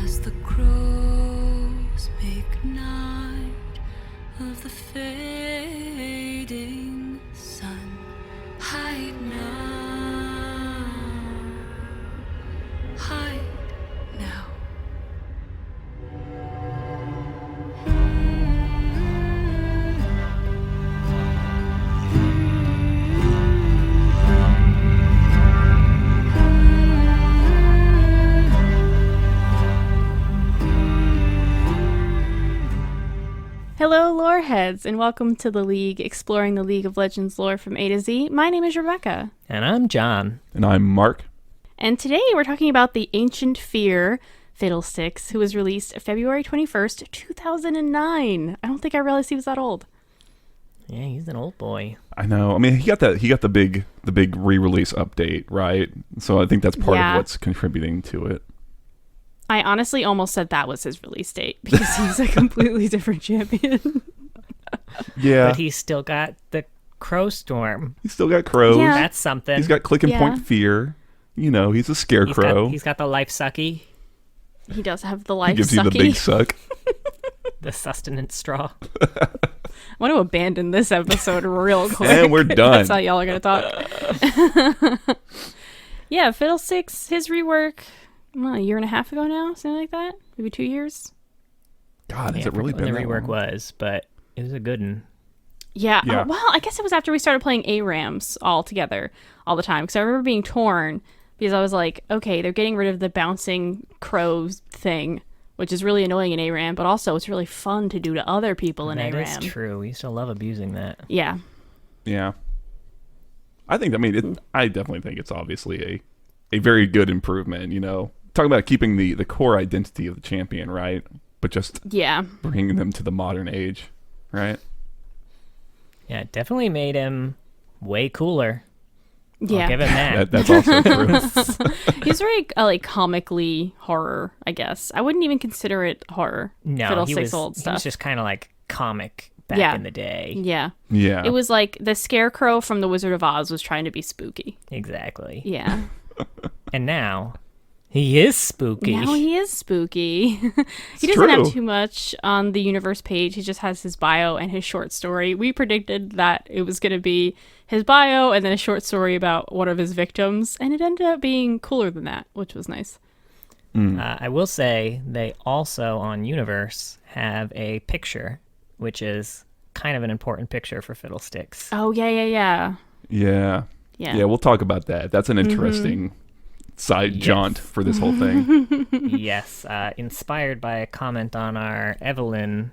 as the crows make night of the fading sun. Hide now, hide now. Hello, lore heads, and welcome to the League, exploring the League of Legends lore from A to Z. My name is Rebecca. And I'm John. And I'm Mark. And today we're talking about the Ancient Fear, Fiddlesticks, who was released February 21st, 2009. I don't think I realized he was that old. Yeah, he's an old boy. I know. I mean, he got the big re-release update, right? So I think that's part of what's contributing to it. I honestly almost said that was his release date because he's a completely different champion. Yeah. But he's still got the Crow Storm. He's still got crows. Yeah. That's something. He's got click and point fear. You know, he's a scarecrow. He's got the life sucky. He does have the life He gives sucky. you the big suck. The sustenance straw. I want to abandon this episode real quick. And we're done. That's how y'all are going to talk. Yeah, Fiddlesticks, his rework, a year and a half ago now, something like that? Maybe 2 years? God, has Yeah, it really been the that rework long? was, but it was a good one. Yeah. Yeah. Well, I guess it was after we started playing ARAMs all together all the time. Because I remember being torn because I was like, okay, they're getting rid of the bouncing crows thing, which is really annoying in ARAM, but also it's really fun to do to other people in That ARAM. is true. We used to love abusing that. Yeah. Yeah. I definitely think it's obviously a very good improvement, you know. Talking about keeping the core identity of the champion, right? But just bringing them to the modern age, right? Yeah, it definitely made him way cooler. Yeah. I'll give him that. That's also true. He's very comically horror, I guess. I wouldn't even consider it horror. No, Fiddlesticks old he stuff. was just kind of like comic back in the day. Yeah. Yeah. It was like the scarecrow from The Wizard of Oz was trying to be spooky. Exactly. Yeah. And now he is spooky. Now he is spooky. He doesn't true. have too much on the universe page. He just has his bio and his short story. We predicted that it was going to be his bio and then a short story about one of his victims, and it ended up being cooler than that, which was nice. I will say they also on Universe have a picture, which is kind of an important picture for Fiddlesticks. Oh, yeah. Yeah. Yeah, we'll talk about that. That's an interesting side jaunt for this whole thing. Yes, inspired by a comment on our Evelyn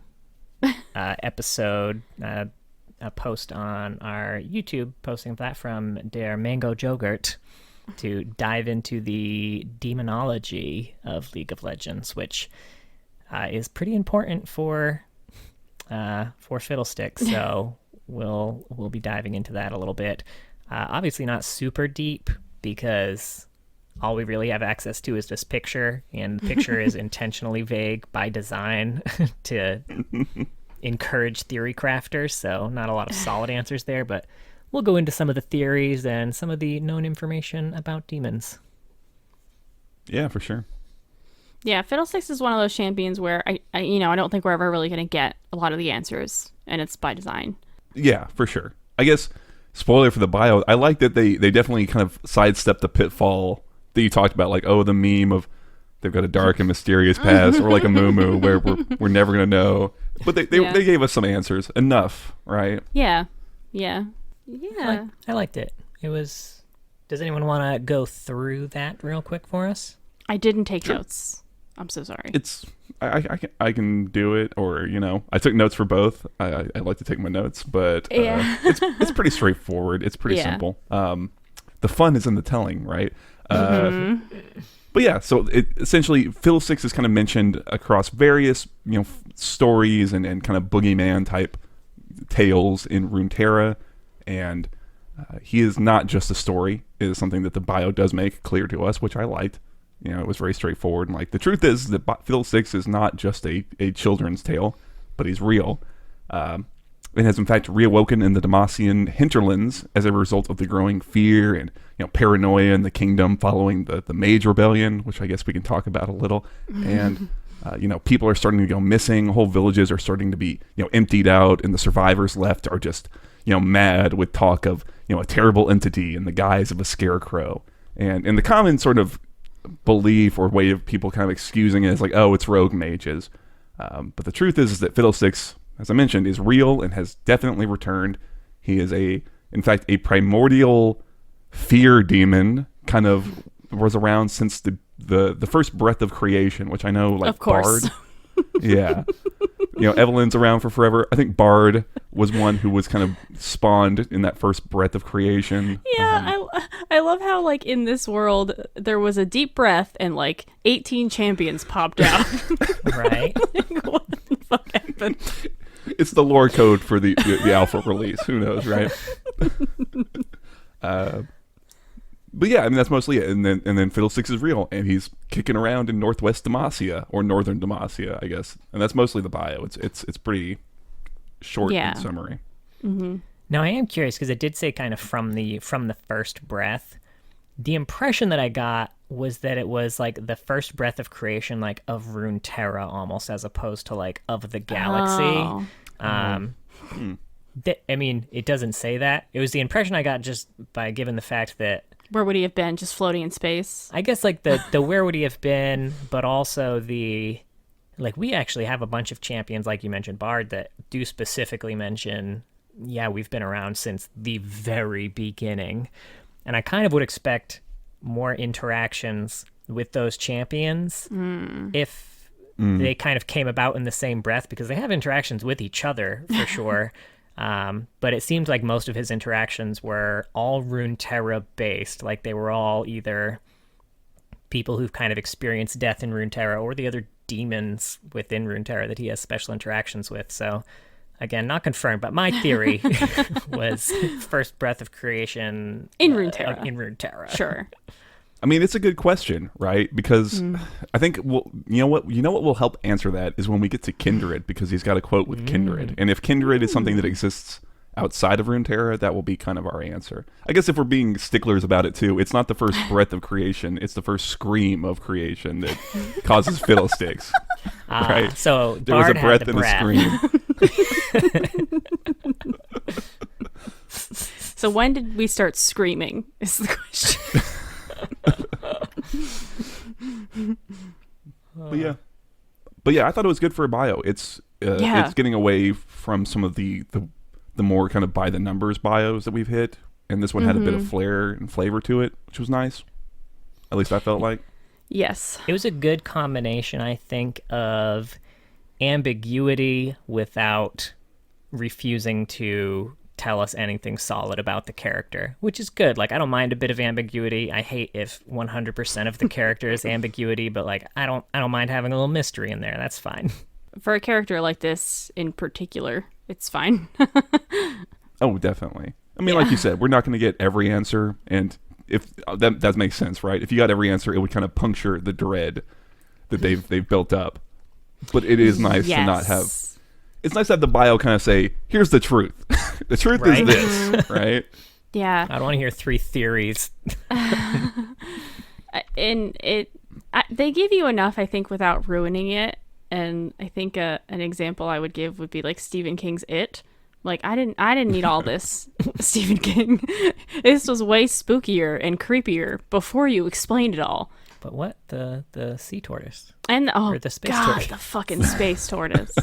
episode, a post on our YouTube, posting that from Der Mango Jogurt, to dive into the demonology of League of Legends, which is pretty important for Fiddlesticks. So we'll be diving into that a little bit. Obviously not super deep because all we really have access to is this picture, and the picture is intentionally vague by design to encourage theory crafters, so not a lot of solid answers there, but we'll go into some of the theories and some of the known information about demons. Yeah, for sure. Yeah, Fiddlesticks is one of those champions where I don't think we're ever really going to get a lot of the answers, and it's by design. Yeah, for sure. I guess, spoiler for the bio, I like that they definitely kind of sidestepped the pitfall that you talked about, like, the meme of they've got a dark and mysterious past, or like a moo where we're never going to know. But they gave us some answers. Enough, right? Yeah. I liked it. It was... Does anyone want to go through that real quick for us? I didn't take notes. I'm so sorry. I can do it, or I took notes for both. I like to take my notes, but it's pretty straightforward. It's pretty simple. The fun is in the telling, right? But yeah, so essentially Fiddlesticks is kind of mentioned across various stories and kind of boogeyman type tales in Runterra, and he is not just a story. It is something that the bio does make clear to us, which I liked. It was very straightforward. And the truth is that Fiddlesticks is not just a children's tale, but he's real. It has in fact reawoken in the Demacian hinterlands as a result of the growing fear and paranoia in the kingdom following the Mage Rebellion, which I guess we can talk about a little. And people are starting to go missing. Whole villages are starting to be emptied out, and the survivors left are just mad with talk of a terrible entity in the guise of a scarecrow. And in the common sort of belief or way of people kind of excusing it as like, oh, it's rogue mages. But the truth is that Fiddlesticks, as I mentioned, is real and has definitely returned. He is in fact, a primordial fear demon, kind of was around since the first breath of creation, which I know, like, of course. Bard. Yeah. Evelyn's around for forever. I think Bard was one who was kind of spawned in that first breath of creation. Yeah, I love how, like, in this world, there was a deep breath and, like, 18 champions popped out. Right. Like, what the fuck happened? It's the lore code for the alpha release. Who knows, right? But yeah, I mean, that's mostly it. And then Fiddlesticks is real, and he's kicking around in northwest Demacia, or northern Demacia, I guess. And that's mostly the bio. It's pretty short and summary. Mm-hmm. Now, I am curious, because it did say kind of from the first breath. The impression that I got was that it was like the first breath of creation, like of Runterra almost, as opposed to like of the galaxy. Oh. I mean, it doesn't say that. It was the impression I got just by given the fact that, Where would he have been? Just floating in space? I guess, like, the where would he have been, but also like, we actually have a bunch of champions, like you mentioned, Bard, that do specifically mention, yeah, we've been around since the very beginning. And I kind of would expect more interactions with those champions if they kind of came about in the same breath, because they have interactions with each other, for sure. But it seemed like most of his interactions were all Runterra based. Like, they were all either people who've kind of experienced death in Runterra or the other demons within Runterra that he has special interactions with. So, again, not confirmed, but my theory was first breath of creation In Runterra. In Runterra. Sure. I mean, it's a good question, right? Because I think, well, you know what will help answer that is when we get to Kindred, because he's got a quote with Kindred. And if Kindred is something that exists outside of Runterra, that will be kind of our answer. I guess if we're being sticklers about it too, it's not the first breath of creation, it's the first scream of creation that causes Fiddlesticks. Right? So there was a Bard breath had the and breath. a scream. So when did we start screaming is the question. But yeah, I thought it was good for a bio. It's getting away from some of the more kind of by the numbers bios that we've hit, and this one had a bit of flair and flavor to it, which was nice. At least I felt like. Yes. It was a good combination, I think, of ambiguity without refusing to tell us anything solid about the character, which is good. Like, I don't mind a bit of ambiguity. I hate if 100% of the character is ambiguity, but like, I don't mind having a little mystery in there. That's fine. For a character like this in particular, it's fine. Oh, definitely. I mean, like you said, we're not going to get every answer, and if that makes sense, right? If you got every answer, it would kind of puncture the dread that they've built up. But it is nice to not have. It's nice to have the bio kind of say, "Here's the truth. The truth is this," right? Yeah. I don't want to hear three theories. And they give you enough, I think, without ruining it. And I think an example I would give would be like Stephen King's It. Like, I didn't need all this, Stephen King. This was way spookier and creepier before you explained it all. But what? The sea tortoise? And Or the space God, tortoise. the fucking space tortoise.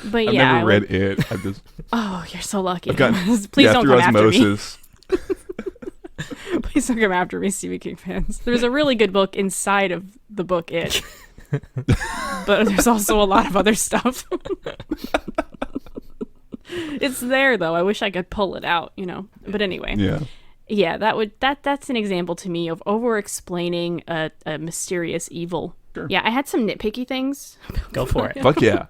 But I've yeah, never read it. I've just Oh, you're so lucky. I've gotten Please don't through come after me. osmosis. Please don't come after me, Stephen King fans. There's a really good book inside of the book It. But there's also a lot of other stuff. It's there though. I wish I could pull it out, But anyway. Yeah, that's an example to me of over explaining a mysterious evil. Sure. Yeah, I had some nitpicky things. Go for it. Fuck yeah.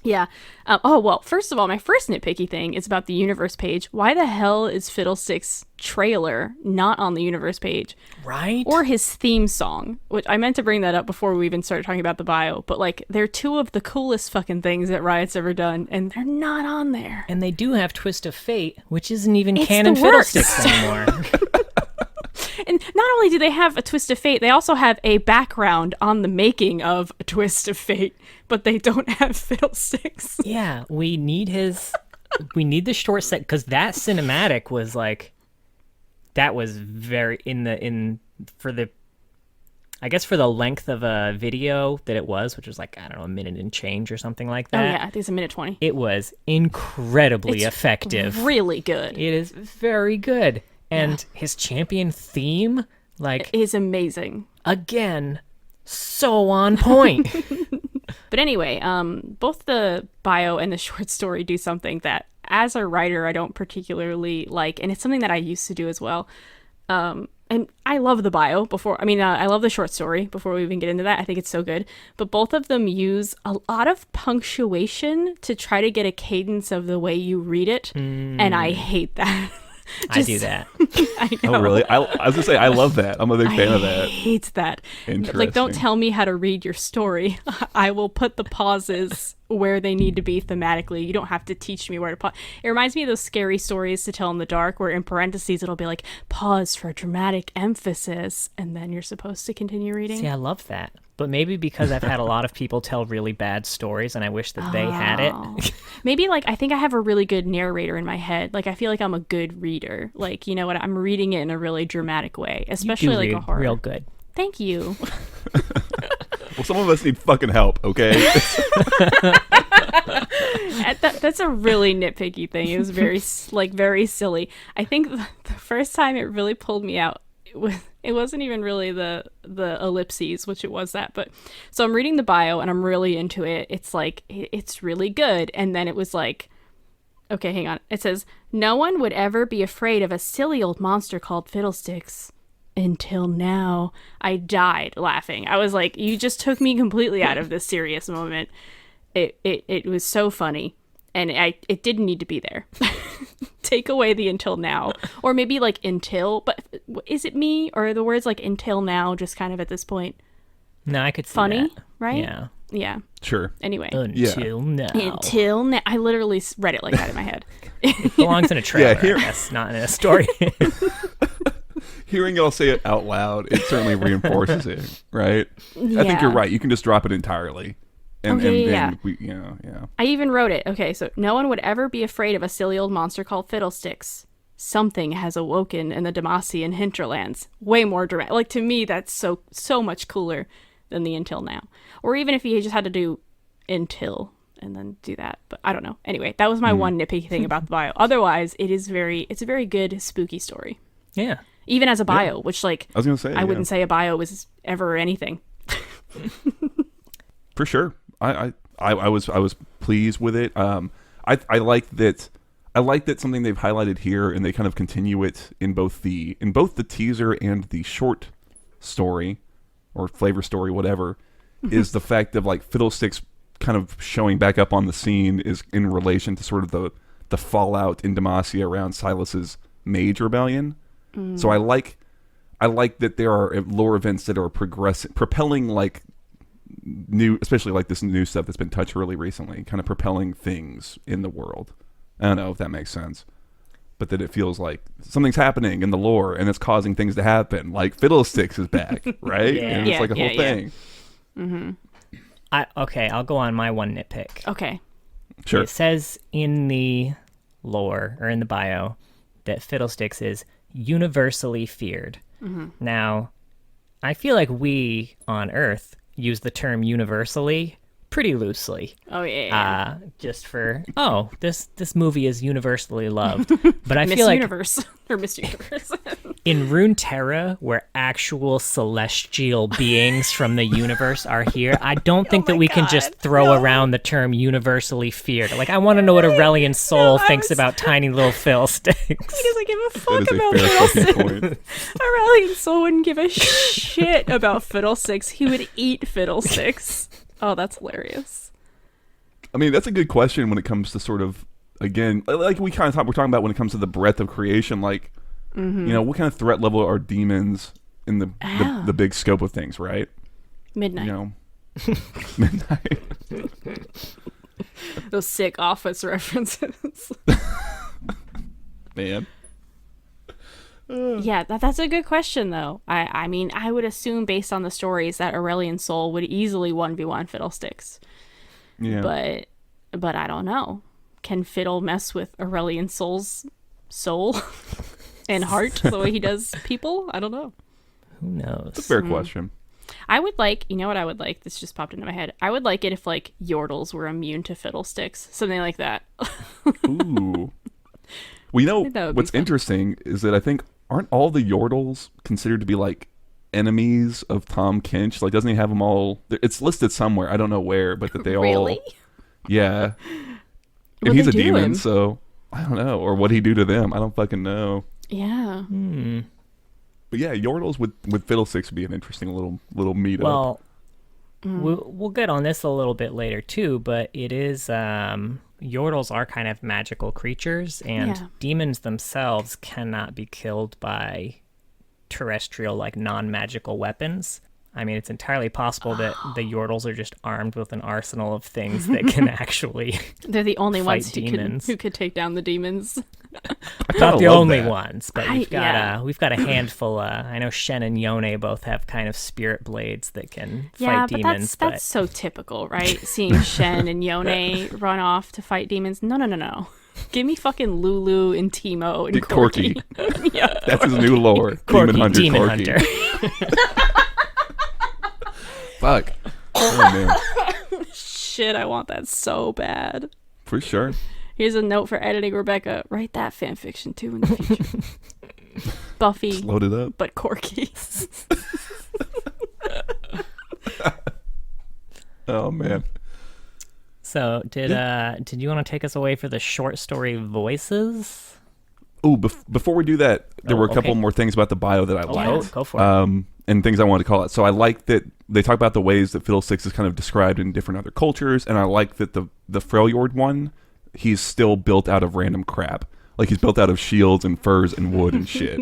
Yeah. Oh, well, first of all, my first nitpicky thing is about the universe page. Why the hell is Fiddlesticks' trailer not on the universe page? Right? Or his theme song, which I meant to bring that up before we even started talking about the bio, but like they're two of the coolest fucking things that Riot's ever done, and they're not on there. And they do have Twist of Fate, which isn't even It's canon the worst. Fiddlesticks anymore. And not only do they have a Twist of Fate, they also have a background on the making of a Twist of Fate, but they don't have Fiddlesticks. Yeah, we need the short set, because that cinematic was like, that was very for the length of a video that it was, which was like, I don't know, a minute and change or something like that. Oh yeah, I think it's a minute 20. It was incredibly It's effective. Really good. It is very good. And his champion theme, like, It is amazing. again, so on point. But anyway, both the bio and the short story do something that, as a writer, I don't particularly like, and it's something that I used to do as well. And I love the bio I love the short story before we even get into that. I think it's so good. But both of them use a lot of punctuation to try to get a cadence of the way you read it, and I hate that. I do that. I know. Oh, really? I was gonna say I love that. I'm a big fan of I that. hate that. Interesting. Like, don't tell me how to read your story. I will put the pauses where they need to be thematically. You don't have to teach me where to pause. It reminds me of those scary stories to tell in the dark, where in parentheses it'll be like, pause for dramatic emphasis, and then you're supposed to continue reading. See, I love that. But maybe because I've had a lot of people tell really bad stories and I wish that they had it. Maybe, like, I think I have a really good narrator in my head. Like, I feel like I'm a good reader. Like, you know what? I'm reading it in a really dramatic way, especially like a horror. Real good. Thank you. Well, some of us need fucking help, okay? That's a really nitpicky thing. It was very silly. I think the first time it really pulled me out, it wasn't even really the ellipses, which it was that. But so I'm reading the bio and I'm really into it. It's like, it's really good. And then it was like, okay, hang on. It says, no one would ever be afraid of a silly old monster called Fiddlesticks. Until now. I died laughing. I was like, you just took me completely out of this serious moment. It was so funny, and it didn't need to be there. Take away the until now, or maybe like until. But is it me, or are the words like until now just kind of at this point No, I could see funny, that. right? Yeah. Sure. Anyway, Until now. until now. I literally read it like that in my head. It belongs in a trailer, here- I guess, not in a story. Hearing y'all say it out loud, it certainly reinforces it, right? I think you're right. You can just drop it entirely. And yeah. we, yeah. I even wrote it. Okay, so no one would ever be afraid of a silly old monster called Fiddlesticks. Something has awoken in the Demacian hinterlands. Way more dramatic. Like, to me, that's so much cooler than the until now. Or even if you just had to do until and then do that. But I don't know. Anyway, that was my one nitpicky thing about the bio. Otherwise, it's a very good spooky story. Yeah. Even as a bio, which, like, I was gonna say, I wouldn't say a bio was ever anything. For sure. I was pleased with it. I like that. I like that something they've highlighted here, and they kind of continue it in both the teaser and the short story, or flavor story, whatever, is the fact of, like, Fiddlesticks kind of showing back up on the scene is in relation to sort of the fallout in Demacia around Silas's Mage Rebellion. So I like that there are lore events that are propelling, like, new, especially like this new stuff that's been touched really recently, kind of propelling things in the world. I don't know if that makes sense, but that it feels like something's happening in the lore and it's causing things to happen. Like, Fiddlesticks is back, right? Yeah. And it's like a whole thing. Okay, I'll go on my one nitpick. Okay. Sure. It says in the lore, or in the bio, that Fiddlesticks is universally feared. Now, I feel like we on Earth use the term universally pretty loosely. Oh yeah. Just for, this movie is universally loved. But I Miss feel like Universe or Miss Universe. in Runterra, where actual celestial beings from the universe are here, I don't think that we can just throw around the term universally feared. Like, I want to know what Aurelian soul thinks about tiny little Fiddlesticks. He doesn't give a fuck That is about a fair fucking Fiddlesticks. point. Aurelian Soul wouldn't give a shit about Fiddlesticks. He would eat Fiddlesticks. Oh, that's hilarious. I mean, that's a good question when it comes to sort of, again, like we're talking about when it comes to the breadth of creation, like, you know, what kind of threat level are demons in the big scope of things, right? Midnight. You know, midnight. Those sick Office references. Man. Yeah, that's a good question, though. I mean, I would assume based on the stories that Aurelian Soul would easily 1v1 Fiddlesticks. Yeah. But I don't know. Can Fiddle mess with Aurelian Soul's soul and heart the way he does people? I don't know. Who knows? It's a fair question. I would like, you know what I would like? This just popped into my head. I would like it if, like, Yordles were immune to Fiddlesticks. Something like that. Ooh. Well, you know, what's interesting is that I think, aren't all the Yordles considered to be, like, enemies of Tom Kinch? Like, doesn't he have them all? It's listed somewhere. I don't know where, but that they all... Really? Yeah. And he's a demon, so I don't know. Or what'd he do to them? I don't fucking know. Yeah. But yeah, Yordles with Fiddlesticks would be an interesting little meetup. Well, we'll get on this a little bit later too, but it is Yordles are kind of magical creatures, and demons themselves cannot be killed by terrestrial, like, non-magical weapons. I mean, it's entirely possible that the Yordles are just armed with an arsenal of things that can actually They're the only fight ones demons. who could take down the demons. Not the only that. ones, but we've got a handful. I know Shen and Yone both have kind of spirit blades that can fight demons. But that's so typical, right? Seeing Shen and Yone run off to fight demons. No. Give me fucking Lulu and Timo and Corki. Yeah. That's his new lore. Corki, Demon Hunter. Fuck. Oh, man. Shit, I want that so bad. For sure. Here's a note for editing Rebecca. Write that fan fiction too in the future. Buffy. Just load it up. But Corki. Oh, man. So, did you want to take us away for the short story voices? Ooh, before we do that, there were a couple more things about the bio that I liked. Go for it. And things I wanted to call out. So I like that they talk about the ways that Fiddlesticks is kind of described in different other cultures, and I like that the Freljord one, he's still built out of random crap. Like, he's built out of shields and furs and wood and shit.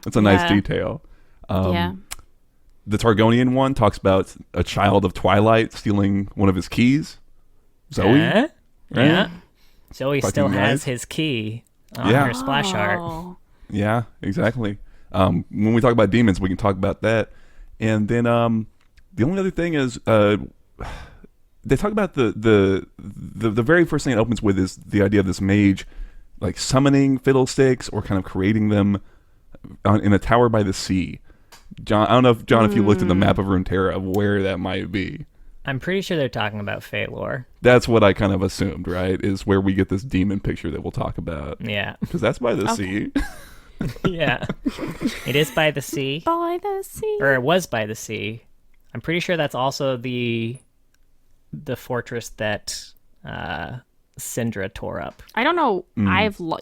That's a nice detail. The Targonian one talks about a child of Twilight stealing one of his keys. Zoe? Right? Yeah. Zoe Fucking still has nice. his key on her splash art. Yeah, exactly. When we talk about demons, we can talk about that. And then the only other thing is they talk about the very first thing it opens with is the idea of this mage like summoning Fiddlesticks or kind of creating them in a tower by the sea. John, I don't know if if you looked at the map of Runterra of where that might be. I'm pretty sure they're talking about Phalor. That's what I kind of assumed, right? Is where we get this demon picture that we'll talk about. Yeah. Because that's by the sea. Yeah. It is by the sea. By the sea. Or it was by the sea. I'm pretty sure that's also the fortress that Syndra tore up. I don't know.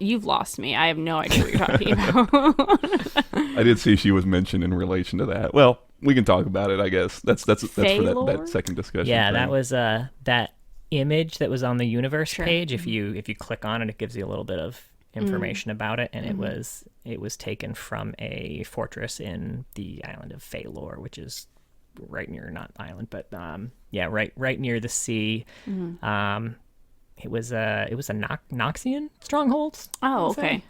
You've lost me. I have no idea what you're talking about. I did see she was mentioned in relation to that. Well, we can talk about it, I guess. That's for that second discussion. Yeah, thing. that was that image that was on the universe page. If you click on it, it gives you a little bit of information about it, and it was taken from a fortress in the island of Phalor, which is right near right near the sea. It was a Noxian stronghold. Oh, okay.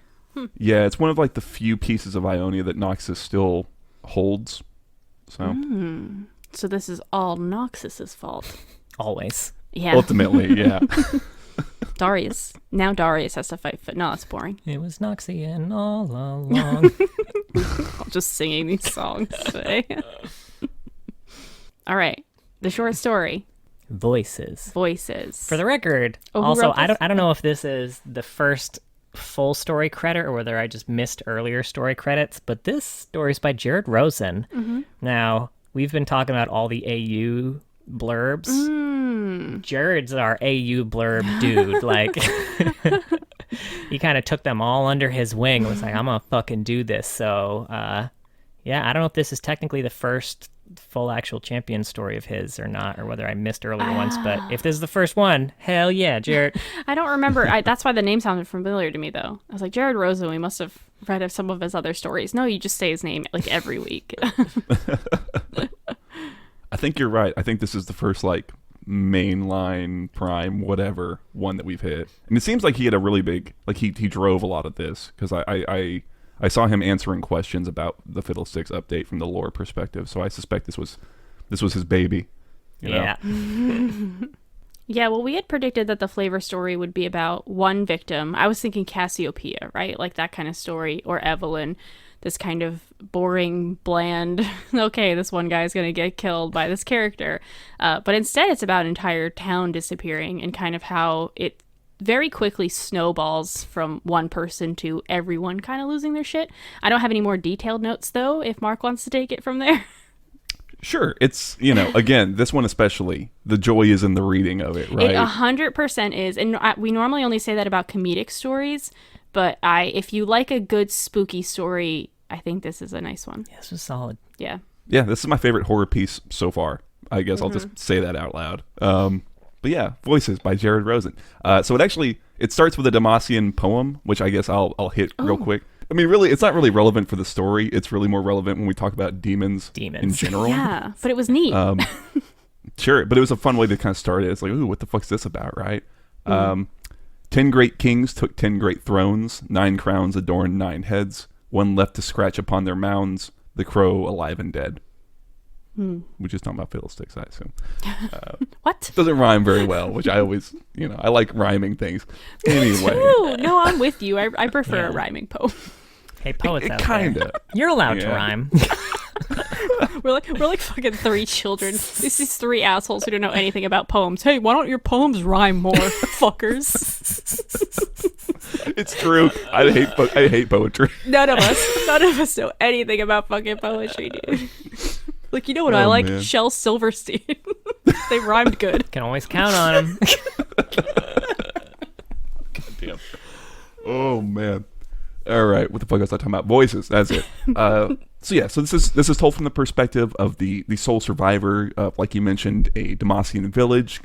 Yeah, it's one of like the few pieces of Ionia that Noxus still holds. So this is all Noxus's fault. Always. Yeah. Ultimately, yeah. Darius. Now Darius has to fight. No, that's boring. It was Noxian all along. I'm just singing these songs today. All right. The short story. Voices. For the record, also, I don't know if this is the first full story credit or whether I just missed earlier story credits, but this story is by Jared Rosen. Now, we've been talking about all the AU blurbs. Jared's our AU blurb dude. Like, he kind of took them all under his wing and was like, I'm gonna fucking do this. So, yeah, I don't know if this is technically the first full actual champion story of his or not, or whether I missed earlier ones. But if this is the first one, hell yeah, Jared. I don't remember. That's why the name sounded familiar to me, though. I was like, Jared Rosen, we must have read of some of his other stories. No, you just say his name like every week. I think you're right. I think this is the first like mainline prime whatever one that we've hit, and it seems like he had a really big like he drove a lot of this because I saw him answering questions about the Fiddlesticks update from the lore perspective, so I suspect this was his baby. You know? Yeah. Yeah, well, we had predicted that the flavor story would be about one victim. I was thinking Cassiopeia, right? Like that kind of story, or Evelyn, this kind of boring, bland, okay, this one guy's going to get killed by this character. But instead, it's about an entire town disappearing and kind of how it very quickly snowballs from one person to everyone kind of losing their shit. I don't have any more detailed notes, though, if Mark wants to take it from there. Sure. It's, again, this one especially, the joy is in the reading of it, right? It 100% is. And we normally only say that about comedic stories, but if you like a good spooky story, I think this is a nice one. Yeah, this was solid. Yeah. Yeah, this is my favorite horror piece so far. I guess I'll just say that out loud. But yeah, Voices by Jared Rosen. So it starts with a Demacian poem, which I guess I'll hit real quick. I mean, really, it's not really relevant for the story. It's really more relevant when we talk about demons in general. Yeah, but it was neat. Sure, but it was a fun way to kind of start it. It's like, ooh, what the fuck's this about, right? 10 great kings took 10 great thrones. 9 crowns adorned 9 heads. One left to scratch upon their mounds. The crow alive and dead. Which is talking about Fiddlesticks, I assume. What? Doesn't rhyme very well, which I always, I like rhyming things. Anyway. Ooh, no, I'm with you. I prefer a rhyming poem. Hey, poets out kinda. there. You're allowed to rhyme. We're like fucking 3 children. These 3 assholes who don't know anything about poems. Hey, why don't your poems rhyme more, fuckers? It's true. I hate poetry. None of us know anything about fucking poetry, dude. Like, you know what I like? Man. Shel Silverstein. They rhymed good. Can always count on him. Damn. Oh man. All right, what the fuck was I talking about? Voices. That's it. So this is told from the perspective of the sole survivor of, like you mentioned, a Demacian village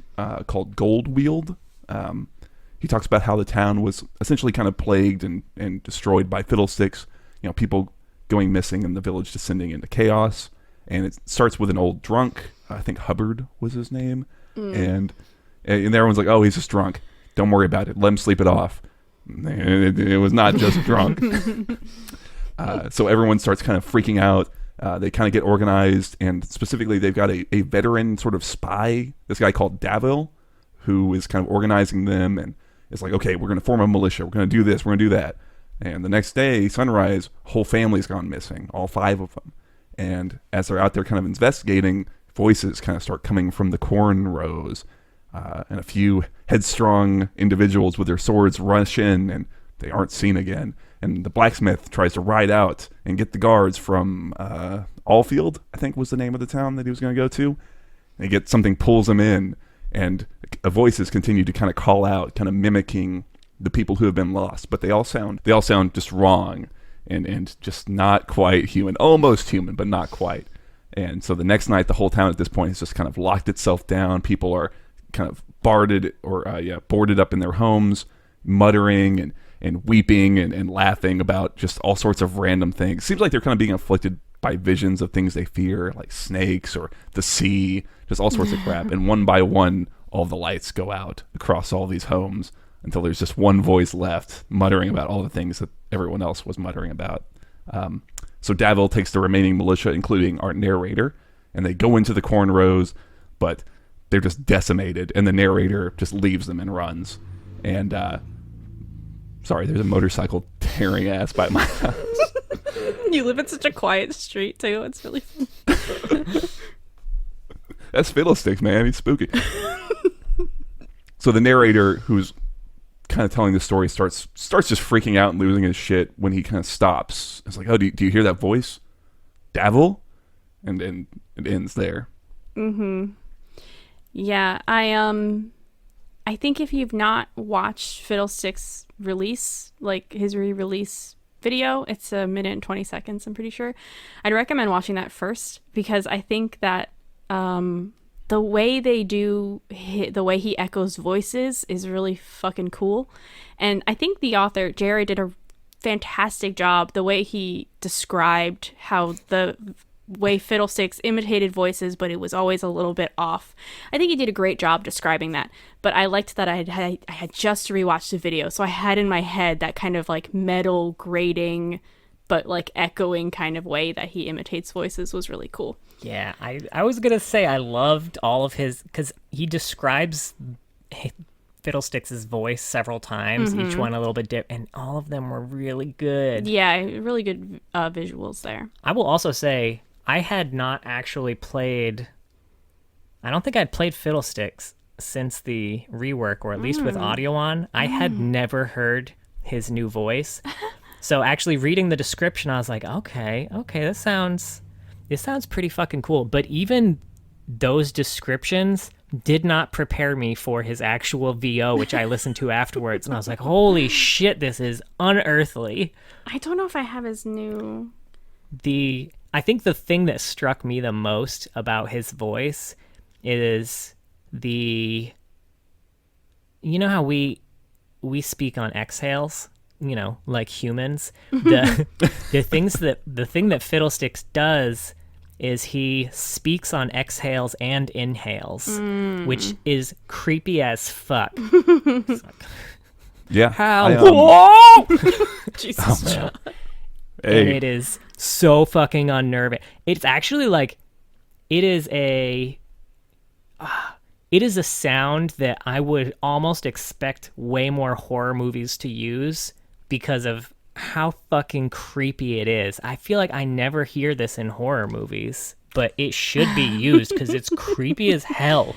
called Goldweald. He talks about how the town was essentially kind of plagued and destroyed by Fiddlesticks. People going missing and the village descending into chaos. And it starts with an old drunk. I think Hubbard was his name. And everyone's like, oh, he's just drunk. Don't worry about it. Let him sleep it off. It was not just drunk. So everyone starts kind of freaking out. They kind of get organized. And specifically, they've got a veteran sort of spy, this guy called Davil, who is kind of organizing them. And it's like, okay, we're going to form a militia. We're going to do this. We're going to do that. And the next day, sunrise, whole family's gone missing. All 5 of them. And as they're out there kind of investigating, voices kind of start coming from the corn rows. And a few headstrong individuals with their swords rush in, and they aren't seen again. And the blacksmith tries to ride out and get the guards from Allfield, I think was the name of the town that he was going to go to. And something pulls him in, and voices continue to kind of call out, kind of mimicking the people who have been lost. But they all sound just wrong. And just not quite human. Almost human, but not quite. And so the next night, the whole town at this point has just kind of locked itself down. People are kind of boarded up in their homes, muttering and weeping and laughing about just all sorts of random things. Seems like they're kind of being afflicted by visions of things they fear, like snakes or the sea, just all sorts of crap. And one by one, all the lights go out across all these homes until there's just one voice left muttering about all the things that everyone else was muttering about. So Davil takes the remaining militia, including our narrator, and they go into the corn rows, but they're just decimated, and the narrator just leaves them and runs. And, sorry, there's a motorcycle tearing ass by my house. You live in such a quiet street, too. It's really fun. That's Fiddlesticks, man. He's spooky. So the narrator, who's kind of telling the story, starts just freaking out and losing his shit when he kind of stops. It's like, oh, do you hear that voice? Davil? And it ends there. Yeah, I think if you've not watched Fiddlesticks release, like his re-release video. It's a minute and 20 seconds, I'm pretty sure. I'd recommend watching that first because I think that the way the way he echoes voices is really fucking cool. And I think the author, Jerry, did a fantastic job the way he described how the way Fiddlesticks imitated voices, but it was always a little bit off. I think he did a great job describing that, but I liked that I had just rewatched the video, so I had in my head that kind of like metal grating but like echoing kind of way that he imitates voices was really cool. Yeah, I was gonna say I loved all of his, because he describes Fiddlesticks' voice several times, each one a little bit different, and all of them were really good. Yeah, really good visuals there. I will also say I had not actually played, I don't think I'd played Fiddlesticks since the rework, or at least with audio on. I had never heard his new voice. So actually reading the description, I was like, okay, this sounds pretty fucking cool. But even those descriptions did not prepare me for his actual VO, which I listened to afterwards, and I was like, holy shit, this is unearthly. I don't know if I have his new... I think the thing that struck me the most about his voice is you know how we speak on exhales, you know, like humans. The thing that Fiddlesticks does is he speaks on exhales and inhales, which is creepy as fuck. Yeah. How? Jesus. Hey. And it is so fucking unnerving. It's actually like, it is a sound that I would almost expect way more horror movies to use because of how fucking creepy it is. I feel like I never hear this in horror movies, but it should be used because it's creepy as hell.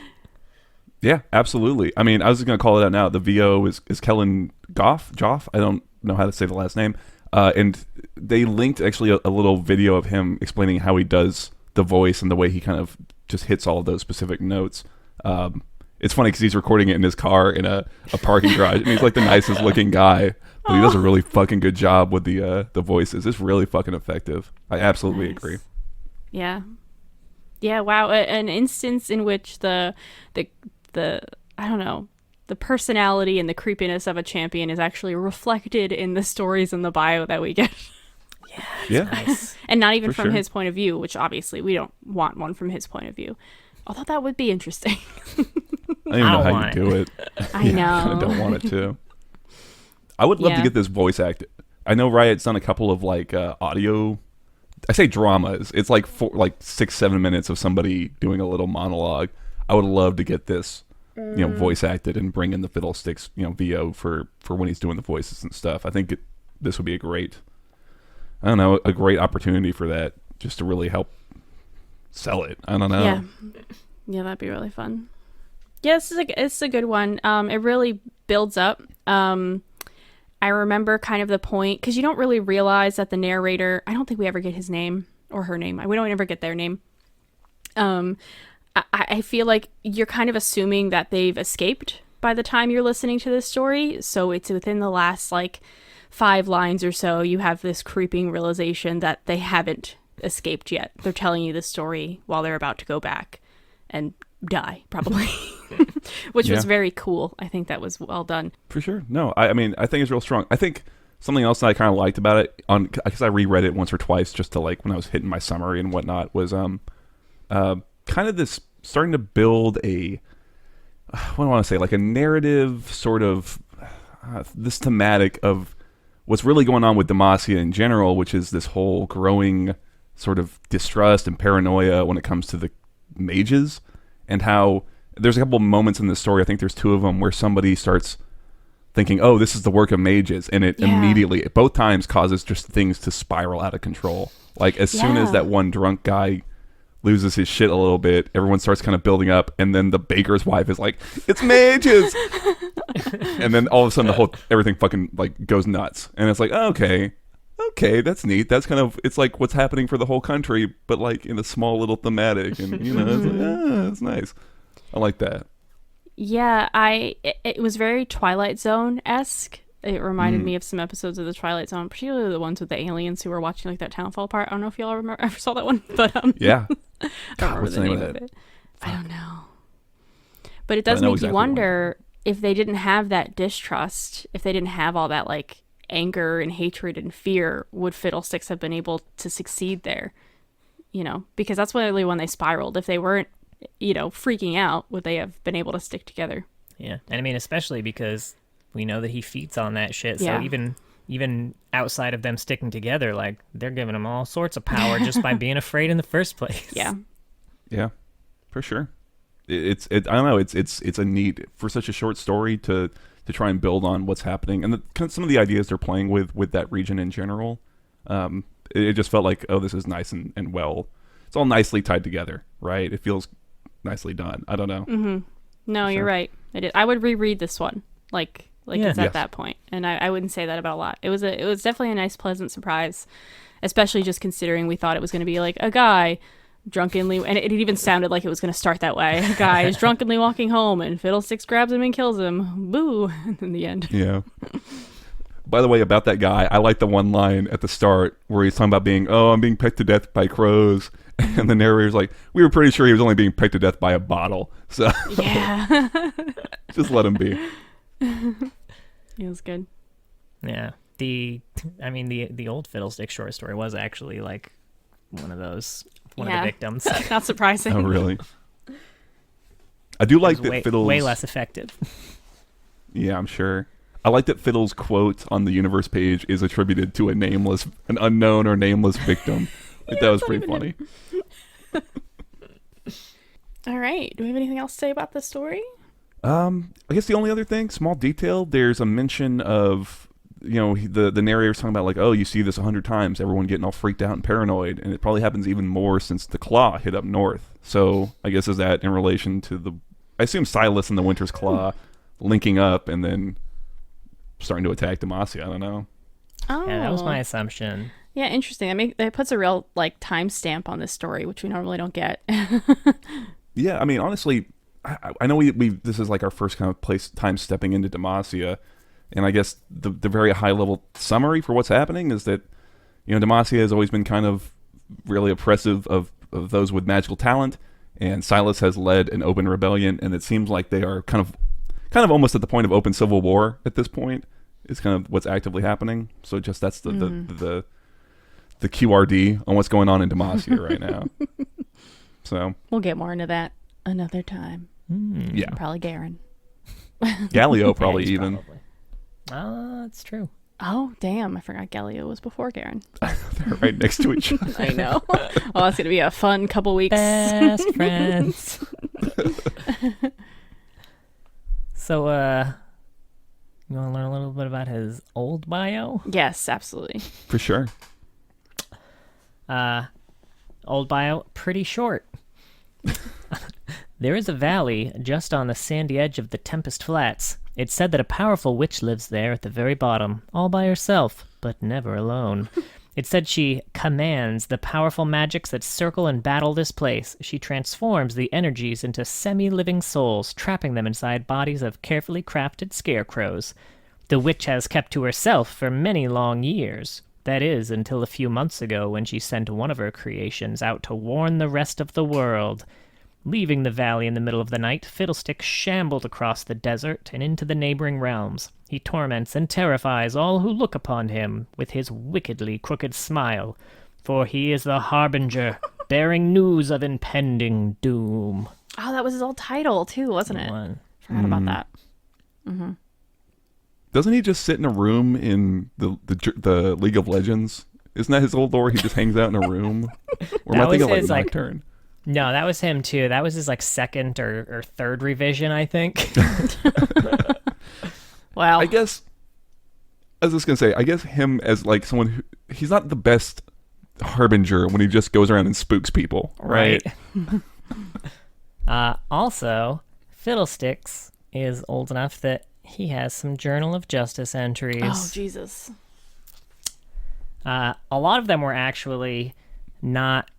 Yeah, absolutely. I mean, I was just going to call it out now. The VO is Kellen Joff. I don't know how to say the last name. And they linked actually a little video of him explaining how he does the voice and the way he kind of just hits all of those specific notes. It's funny because he's recording it in his car in a parking garage, and he's like the nicest looking guy, but he does a really fucking good job with the voices. It's really fucking effective. I absolutely agree. Yeah. Wow. An instance in which the I don't know, the personality and the creepiness of a champion is actually reflected in the stories and the bio that we get. Yeah. Nice. And not even For from sure. his point of view, which obviously we don't want one from his point of view. Although that would be interesting. I don't even know how you do it. I know. I kind of don't want it to. I would love to get this voice acted. I know Riot's done a couple of like audio, I say dramas. It's like 6-7 minutes of somebody doing a little monologue. I would love to get this, voice acted and bring in the Fiddlesticks, VO for when he's doing the voices and stuff. I think this would be a great opportunity for that, just to really help sell it. I don't know. Yeah, that'd be really fun. Yeah, it's a good one. It really builds up. I remember kind of the point, because you don't really realize that the narrator, I don't think we ever get his name or her name. We don't ever get their name. I feel like you're kind of assuming that they've escaped by the time you're listening to this story. So it's within the last like 5 lines or so, you have this creeping realization that they haven't escaped yet. They're telling you the story while they're about to go back and die, probably. Which was very cool. I think that was well done. For sure. No, I mean, I think it's real strong. I think something else that I kind of liked about it, because I reread it once or twice just to like when I was hitting my summary and whatnot, was kind of this starting to build a, what do I want to say, like a narrative sort of this thematic of what's really going on with Demacia in general, which is this whole growing sort of distrust and paranoia when it comes to the mages, and how there's a couple of moments in this story, I think there's 2 of them, where somebody starts thinking, oh, this is the work of mages, and it immediately, both times, causes just things to spiral out of control. Like as soon as that one drunk guy loses his shit a little bit, everyone starts kind of building up, and then the baker's wife is like, it's mages! And then all of a sudden everything fucking like goes nuts, and it's like, okay, that's neat. That's kind of, it's like what's happening for the whole country, but like in a small little thematic, and it's like, it's nice. I like that. Yeah, it was very Twilight Zone-esque, It reminded me of some episodes of the Twilight Zone, particularly the ones with the aliens who were watching like that town fall apart. I don't know if y'all ever saw that one, but Yeah. I don't remember what's the name of it. I don't know. But it does make you wonder if they didn't have that distrust, if they didn't have all that like anger and hatred and fear, would Fiddlesticks have been able to succeed there? You know, because that's really when they spiraled. If they weren't, you know, freaking out, would they have been able to stick together? Yeah, and I mean, especially because we know that he feeds on that shit. So Yeah. even outside of them sticking together, like they're giving him all sorts of power just by being afraid in the first place. Yeah. Yeah, for sure. I don't know. It's a neat for such a short story to try and build on what's happening and some of the ideas they're playing with that region in general. It just felt like, oh, this is nice and well. It's all nicely tied together, right? It feels nicely done. I don't know. Mm-hmm. No, you're right. It is. I would reread this one. Like it's at that point, and I wouldn't say that about a lot. It was definitely a nice, pleasant surprise, especially just considering we thought it was going to be like a guy drunkenly, and it even sounded like it was going to start that way. A guy is drunkenly walking home, and Fiddlesticks grabs him and kills him. Boo! In the end. Yeah. By the way, about that guy, I like the one line at the start where he's talking about I'm being pecked to death by crows, and the narrator's like, we were pretty sure he was only being pecked to death by a bottle. So yeah, just let him be. It was good. Yeah. The old Fiddlesticks short story was actually like one of the victims. Not surprising. Oh, really? I do like that Fiddles way less effective. Yeah, I'm sure. I like that Fiddle's quote on the universe page is attributed to an unknown or nameless victim. Like, that was pretty funny. All right. Do we have anything else to say about this story? I guess the only other thing, small detail, there's a mention of, you know, the narrator's talking about like, oh, you see this 100 times, everyone getting all freaked out and paranoid, and it probably happens even more since the Claw hit up north. So I guess is that in relation to I assume Silas and the Winter's Claw linking up and then starting to attack Demacia. I don't know. Oh, yeah, that was my assumption. Yeah, interesting. It puts a real like timestamp on this story, which we normally don't get. Yeah, I mean, honestly, I know we this is like our first kind of time stepping into Demacia, and I guess the very high level summary for what's happening is that, you know, Demacia has always been kind of really oppressive of those with magical talent, and Silas has led an open rebellion, and it seems like they are kind of almost at the point of open civil war at this point. Is kind of what's actively happening. So just that's the QRD on what's going on in Demacia right now. So we'll get more into that another time. Yeah, probably Garen. Gallio probably even. That's true. Oh damn! I forgot Gallio was before Garen. They're right next to each other. I know. Well, that's gonna be a fun couple weeks. Best friends. So, you want to learn a little bit about his old bio? Yes, absolutely. For sure. Old bio, pretty short. There is a valley just on the sandy edge of the Tempest Flats. It's said that a powerful witch lives there at the very bottom, all by herself, but never alone. It's said she commands the powerful magics that circle and battle this place. She transforms the energies into semi-living souls, trapping them inside bodies of carefully crafted scarecrows. The witch has kept to herself for many long years. That is, until a few months ago when she sent one of her creations out to warn the rest of the world. Leaving the valley in the middle of the night, Fiddlesticks shambled across the desert and into the neighboring realms. He torments and terrifies all who look upon him with his wickedly crooked smile, for he is the Harbinger, bearing news of impending doom. Oh, that was his old title too, wasn't it? Forgot about that. Mm-hmm. Doesn't he just sit in a room in the League of Legends? Isn't that his old lore? He just hangs out in a room. Or am I thinking like Nocturne? No, that was him too. That was his like second or third revision, I think. Wow. I guess I was just gonna say, I guess him as like someone who he's not the best harbinger when he just goes around and spooks people, right? Also, Fiddlesticks is old enough that he has some Journal of Justice entries. Oh, Jesus. A lot of them were actually not...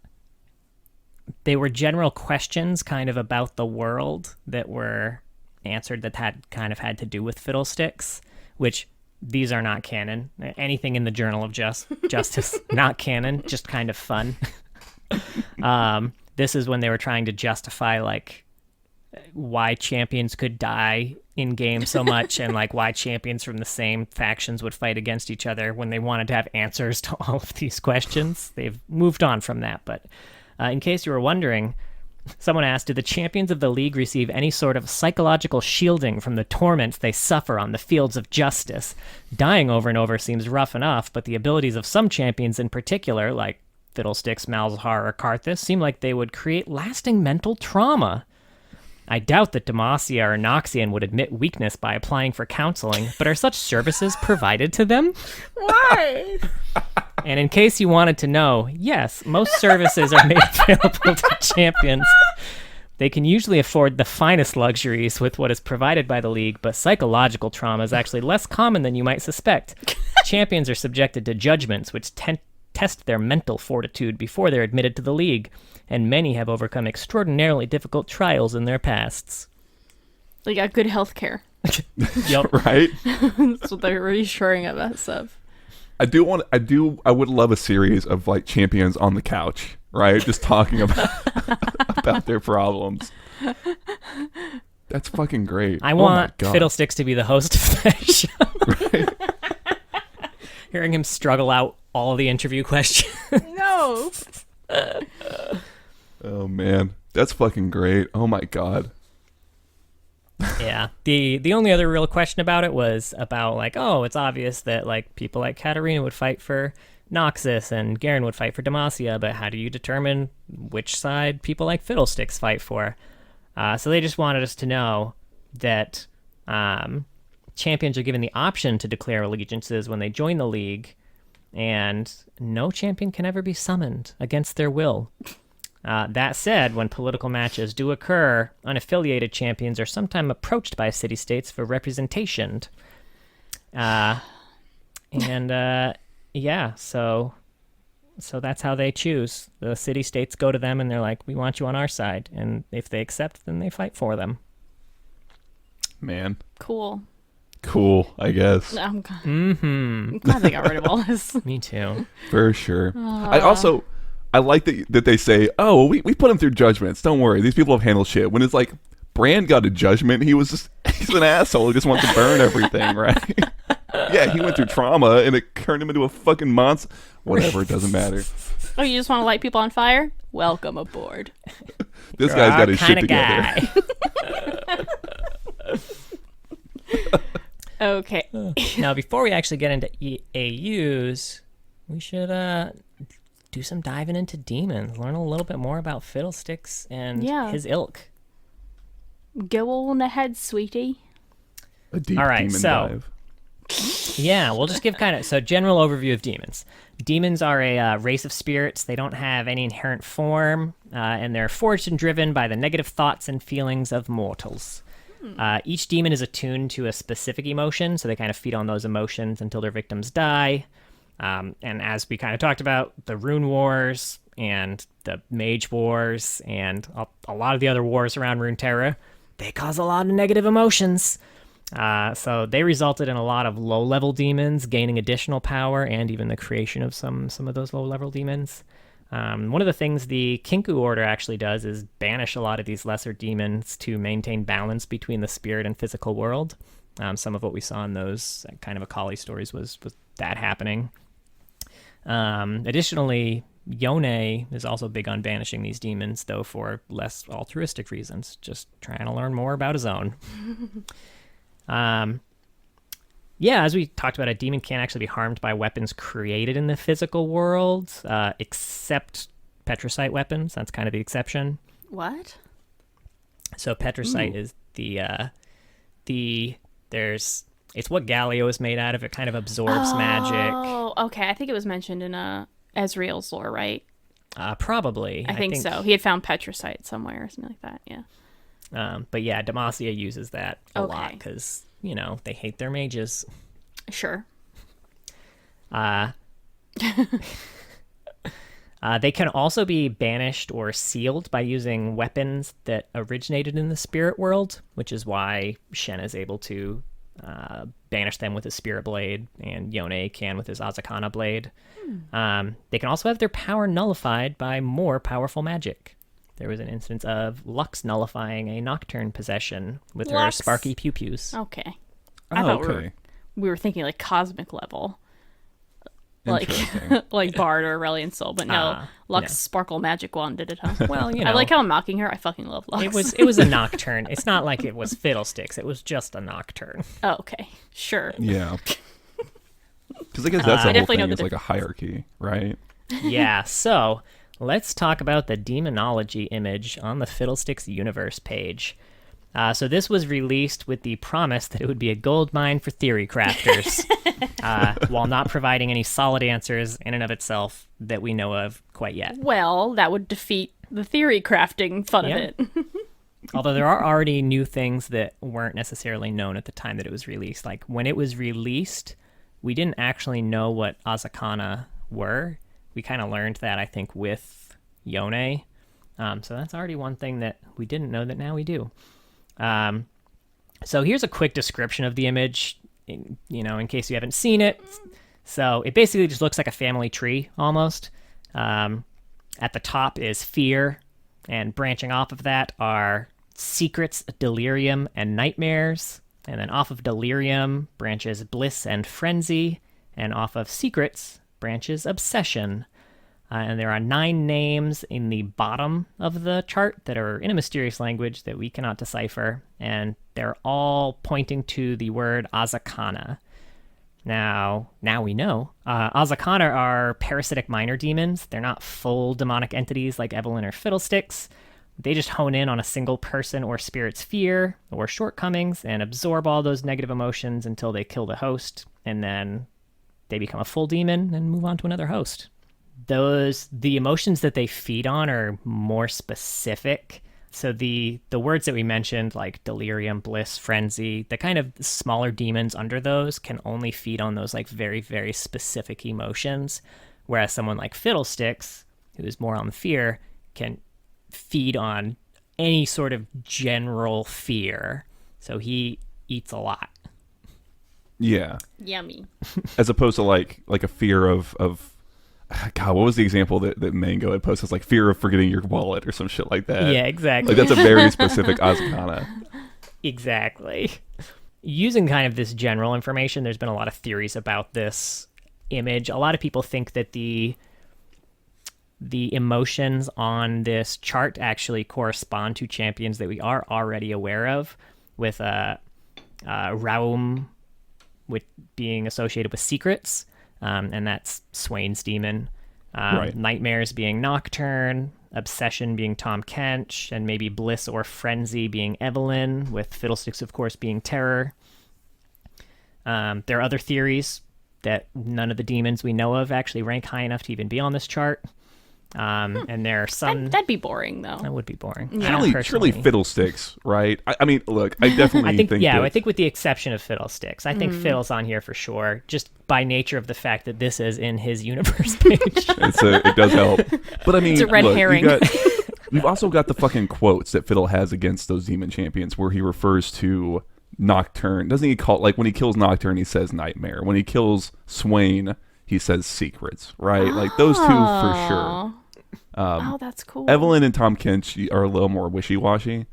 They were general questions kind of about the world that were answered that had kind of had to do with Fiddlesticks, which these are not canon. Anything in the Journal of Justice, not canon, just kind of fun. This is when they were trying to justify like why champions could die in game so much and like why champions from the same factions would fight against each other when they wanted to have answers to all of these questions. They've moved on from that, but in case you were wondering, someone asked, did the champions of the league receive any sort of psychological shielding from the torments they suffer on the fields of justice? Dying over and over seems rough enough, but the abilities of some champions in particular, like Fiddlesticks, Malzahar, or Karthus, seem like they would create lasting mental trauma. I doubt that Demacia or Noxian would admit weakness by applying for counseling, but are such services provided to them? Why? And in case you wanted to know, yes, most services are made available to champions. They can usually afford the finest luxuries with what is provided by the league, but psychological trauma is actually less common than you might suspect. Champions are subjected to judgments which test their mental fortitude before they're admitted to the league, and many have overcome extraordinarily difficult trials in their pasts. They got good health care. Yep. Right? That's what they're reassuring of us of. I would love a series of like champions on the couch, right? Just talking about about their problems. That's fucking great. I want Fiddlesticks to be the host of that show. Right? Hearing him struggle out all the interview questions. No. Oh man, that's fucking great. Oh my god. Yeah. The only other real question about it was about like, oh, it's obvious that like people like Katarina would fight for Noxus and Garen would fight for Demacia, but how do you determine which side people like Fiddlesticks fight for? So they just wanted us to know that champions are given the option to declare allegiances when they join the league, and no champion can ever be summoned against their will. That said, when political matches do occur, unaffiliated champions are sometimes approached by city-states for representation. Yeah, so that's how they choose. The city-states go to them and they're like, we want you on our side. And if they accept, then they fight for them. Cool. Cool, I guess. I'm glad they got rid of all this. Me too. For sure. I like that they say, oh, we put him through judgments. Don't worry. These people have handled shit. When it's like, Brand got a judgment. He's an asshole. He just wants to burn everything, right? Yeah, he went through trauma and it turned him into a fucking monster. Whatever, it doesn't matter. Oh, you just want to light people on fire? Welcome aboard. This guy's got his shit together. Okay. Now, before we actually get into AUs, we should do some diving into demons, learn a little bit more about Fiddlesticks and his ilk. Go on ahead, sweetie. A deep All right, demon so dive. Yeah, we'll just give general overview of demons. Demons are a race of spirits. They don't have any inherent form, and they're forged and driven by the negative thoughts and feelings of mortals. Each demon is attuned to a specific emotion, so they kind of feed on those emotions until their victims die. And as we kind of talked about, the Rune Wars and the Mage Wars and a lot of the other wars around Runterra, they cause a lot of negative emotions. So they resulted in a lot of low-level demons gaining additional power and even the creation of some of those low-level demons. One of the things the Kinku Order actually does is banish a lot of these lesser demons to maintain balance between the spirit and physical world. Some of what we saw in those kind of Akali stories was that happening. Additionally, Yone is also big on banishing these demons, though for less altruistic reasons, just trying to learn more about his own. As we talked about, a demon can't actually be harmed by weapons created in the physical world, except Petricite weapons. That's kind of the exception. What? So Petricite is it's what Galio is made out of. It kind of absorbs magic. Oh, okay. I think it was mentioned in Ezreal's lore, right? Probably. I think so. He had found Petricite somewhere or something like that, yeah. But yeah, Demacia uses that a lot because, they hate their mages. Sure. They can also be banished or sealed by using weapons that originated in the spirit world, which is why Shen is able to banish them with his spirit blade, and Yone can with his Azakana blade. They can also have their power nullified by more powerful magic. There was an instance of Lux nullifying a Nocturne possession with her Lux? sparky pew-pews. Okay. Oh, I thought okay. we were thinking like cosmic level. Like Interesting. like Bard or Aurelian Soul, but no, Lux no. Sparkle Magic Wand did it, huh? Well, you know. I like how I'm mocking her. I fucking love Lux. It was a Nocturne. It's not like it was Fiddlesticks. It was just a Nocturne. Oh, okay. Sure. Yeah. Because I guess that's the whole definitely know thing. the It's like a hierarchy, right? Yeah, so let's talk about the demonology image on the Fiddlesticks universe page. So this was released with the promise that it would be a gold mine for theory crafters, while not providing any solid answers in and of itself that we know of quite yet. Well, that would defeat the theory crafting fun Yeah. of it. Although there are already new things that weren't necessarily known at the time that it was released. Like when it was released, we didn't actually know what Azakana were. We kind of learned that, I think, with Yone. So that's already one thing that we didn't know that now we do. So here's a quick description of the image, in case you haven't seen it. So it basically just looks like a family tree almost. At the top is fear, and branching off of that are secrets, delirium, and nightmares. And then off of delirium branches bliss and frenzy, and off of secrets branches obsession. And there are 9 names in the bottom of the chart that are in a mysterious language that we cannot decipher, and they're all pointing to the word Azakana. Now we know. Azakana are parasitic minor demons. They're not full demonic entities like Evelyn or Fiddlesticks. They just hone in on a single person or spirit's fear or shortcomings and absorb all those negative emotions until they kill the host, and then they become a full demon and move on to another host. The emotions that they feed on are more specific. So the words that we mentioned, like delirium, bliss, frenzy, the kind of smaller demons under those can only feed on those like very, very specific emotions. Whereas someone like Fiddlesticks, who is more on fear, can feed on any sort of general fear. So he eats a lot. Yeah. Yummy. As opposed to like a fear of God, what was the example that Mango had posted? It's like fear of forgetting your wallet or some shit like that. Yeah, exactly. Like that's a very specific Azakana. Exactly. Using kind of this general information, there's been a lot of theories about this image. A lot of people think that the emotions on this chart actually correspond to champions that we are already aware of, with Raum with being associated with secrets. And that's Swain's demon. Right. Nightmares being Nocturne, Obsession being Tom Kench, and maybe Bliss or Frenzy being Evelyn, with Fiddlesticks, of course, being Terror. There are other theories that none of the demons we know of actually rank high enough to even be on this chart. And there are some... That'd be boring, though. That would be boring. Yeah. I don't Surely personally... Fiddlesticks, right? I mean, look, I definitely think that... I think with the exception of Fiddlesticks. I think Fiddle's on here for sure, just by nature of the fact that this is in his universe page. it does help. But I mean, It's a red look, herring. We've also got the fucking quotes that Fiddle has against those demon champions where he refers to Nocturne. Doesn't he call, like when he kills Nocturne, he says Nightmare. When he kills Swain, he says Secrets, right? Like those two for sure. Oh, that's cool. Evelyn and Tom Kench are a little more wishy-washy.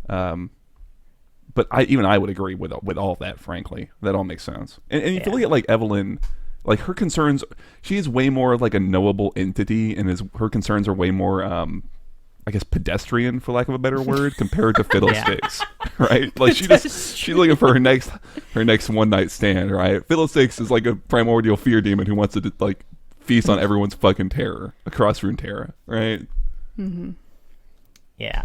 But I would agree with all that, frankly. That all makes sense. And if you look at like Evelyn, like her concerns, she is way more like a knowable entity, and her concerns are way more, I guess, pedestrian, for lack of a better word, compared to Fiddlesticks, right? Like she's looking for her next one night stand, right? Fiddlesticks is like a primordial fear demon who wants to like feast on everyone's fucking terror across Runterra, right? Mm-hmm. Yeah.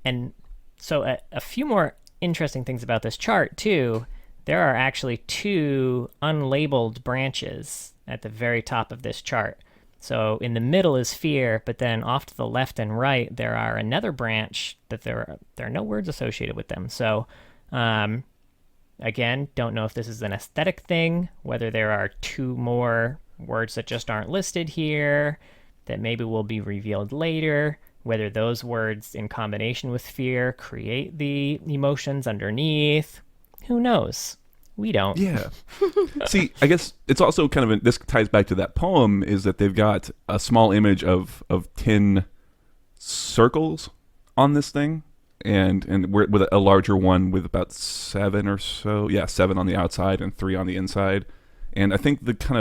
And so a few more interesting things about this chart, too. There are actually 2 unlabeled branches at the very top of this chart. So in the middle is fear, but then off to the left and right, there are another branch that there are no words associated with them. So, again, don't know if this is an aesthetic thing, whether there are 2 more words that just aren't listed here that maybe will be revealed later, whether those words in combination with fear create the emotions underneath. Who knows? We don't. Yeah. See, I guess it's also kind of this ties back to that poem, is that they've got a small image of 10 circles on this thing, and we're with a larger one with about 7 or so. Yeah, 7 on the outside and 3 on the inside. And I think the kind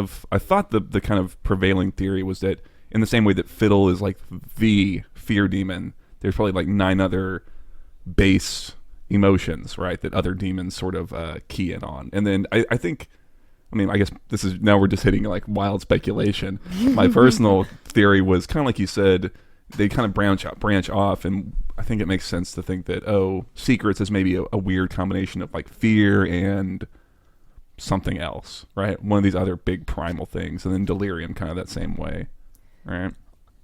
of prevailing theory was that in the same way that Fiddle is like the fear demon, there's probably like 9 other base emotions, right, that other demons sort of key in on. And then I guess this is, now we're just hitting like wild speculation. My personal theory was kind of like you said, they kind of branch off, and I think it makes sense to think that, secrets is maybe a weird combination of like fear and something else, right? One of these other big primal things, and then delirium kind of that same way, right?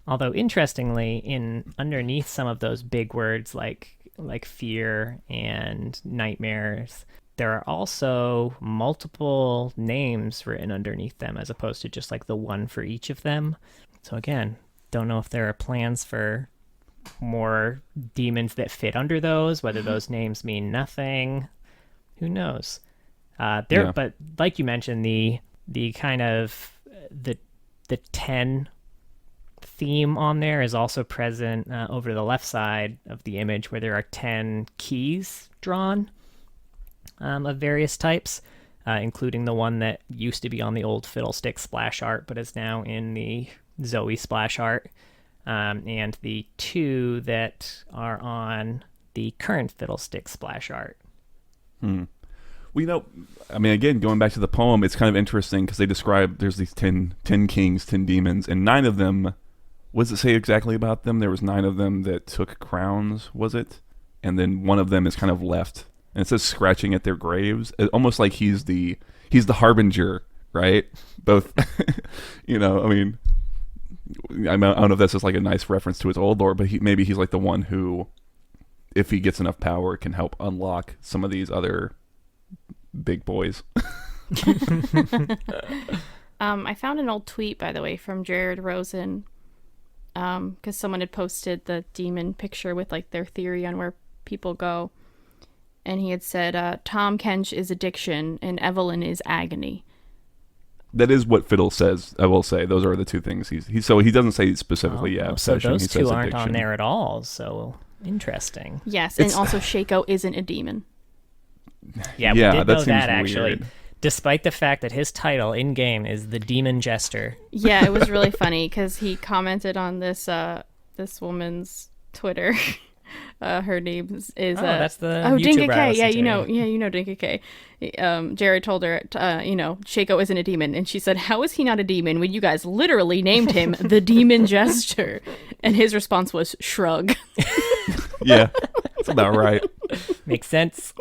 Although interestingly, underneath some of those big words like fear and nightmares, there are also multiple names written underneath them, as opposed to just like the one for each of them. So again, don't know if there are plans for more demons that fit under those, whether those names mean nothing. Who knows? But like you mentioned, the kind of the 10 theme on there is also present over the left side of the image, where there are 10 keys drawn of various types, including the one that used to be on the old Fiddlesticks splash art but is now in the Zoe splash art, and the 2 that are on the current Fiddlesticks splash art. Well, again, going back to the poem, it's kind of interesting because they describe there's these 10 kings, 10 demons, and 9 of them, what does it say exactly about them? There was 9 of them that took crowns, was it? And then one of them is kind of left, and it says scratching at their graves, almost like he's the Harbinger, right? Both, I don't know if that's just like a nice reference to his old lore, but maybe he's like the one who, if he gets enough power, can help unlock some of these other big boys. I found an old tweet, by the way, from Jared Rosen, because someone had posted the demon picture with like their theory on where people go, and he had said Tom Kench is addiction and Evelyn is agony. That is what Fiddle says. I will say those are the 2 things so he doesn't say specifically. So obsession. those 2 aren't addiction. on there at all. So interesting. Yes, and also Shaco isn't a demon. Yeah, we did know seems that actually. weird. Despite the fact that his title in game is the Demon Jester. Yeah, it was really funny because he commented on this woman's Twitter. Her name is that's the Dinka YouTuber I K. listen Yeah, to. you know Dinka K. Jared told her, Shaco isn't a demon, and she said, "How is he not a demon when you guys literally named him the Demon Jester?" And his response was shrug. Yeah, that's about right. Makes sense.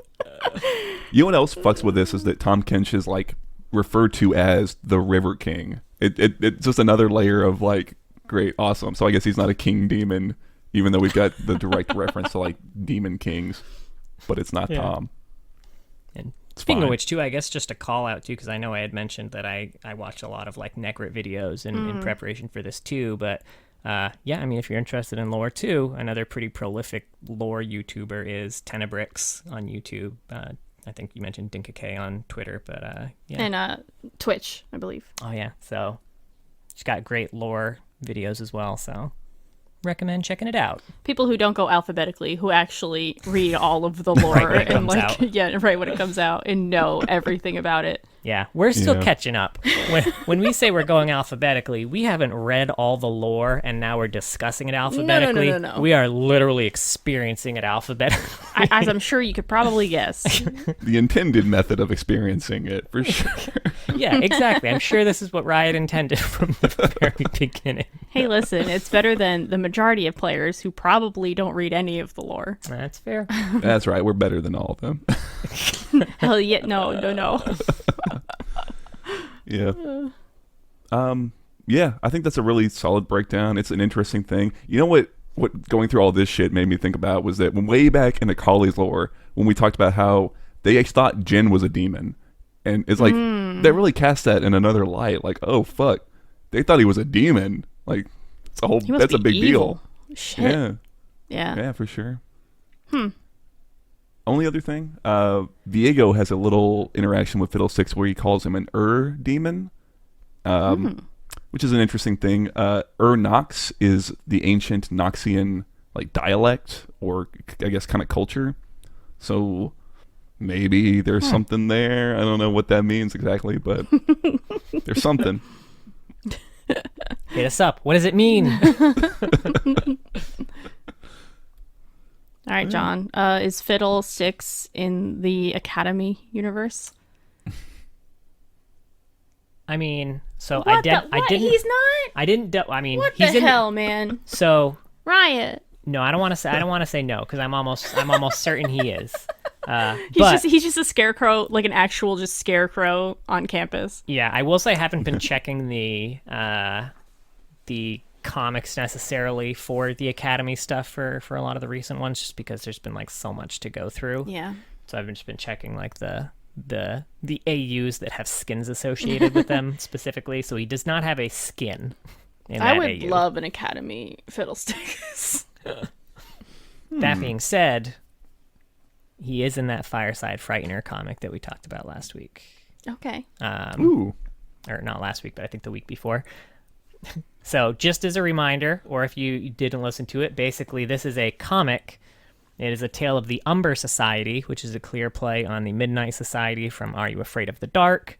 You know what else fucks with this is that Tom Kench is like referred to as the River King. It's just another layer of like, great, awesome. So I guess he's not a king demon, even though we've got the direct reference to like demon kings, but it's not Tom. And It's speaking fine. of which, too, I guess just a call out too, because I know I had mentioned that I watch a lot of like Necrit videos in preparation for this too, but if you're interested in lore too, another pretty prolific lore YouTuber is Tenebrix on YouTube. I think you mentioned Dinka K on Twitter, but And Twitch, I believe. Oh yeah, so she's got great lore videos as well, so recommend checking it out. People who don't go alphabetically, who actually read all of the lore Right when it and comes out. right when it comes out and know everything about it. Yeah, we're still Yeah. catching up. When we say we're going alphabetically, we haven't read all the lore and now we're discussing it alphabetically. No. We are literally experiencing it alphabetically. As I'm sure you could probably guess. The intended method of experiencing it, for sure. Yeah, exactly. I'm sure this is what Riot intended from the very beginning. Hey, listen, it's better than the majority of players who probably don't read any of the lore. That's fair. That's right. We're better than all of them. Hell yeah, no. Yeah. Yeah, I think that's a really solid breakdown. It's an interesting thing. You know what going through all this shit made me think about was that when way back in the Kali's lore, when we talked about how they thought Jin was a demon, and it's like they really cast that in another light. Like, oh fuck, they thought he was a demon. Like, it's a whole. He must That's a be big evil. deal. Shit. Yeah, Yeah. for sure. only other thing, Viego has a little interaction with Fiddlesticks where he calls him an demon, which is an interesting thing. Nox is the ancient Noxian like dialect, or I guess kind of culture. So maybe there's something there. I don't know what that means exactly, but there's something. Hit us up. What does it mean? All right, John. Is Fiddlesticks in the Academy universe? I mean, so What I didn't. He's not. I didn't. I mean, What he's the in. hell, man? So Riot. no, I don't want to say. I don't want to say no because I'm almost certain he is. He's just a scarecrow, like an actual just scarecrow on campus. Yeah, I will say I haven't been checking the comics necessarily for the Academy stuff for a lot of the recent ones, just because there's been like so much to go through. Yeah. So I've just been checking like the AUs that have skins associated with them specifically. So he does not have a skin in that I would AU. love an Academy Fiddlesticks. That being said, he is in that Fireside Frightener comic that we talked about last week. Okay. Ooh. Or not last week, but I think the week before. So just as a reminder, or if you didn't listen to it, basically this is a comic. It is a tale of the Umber Society, which is a clear play on the Midnight Society from Are You Afraid of the Dark?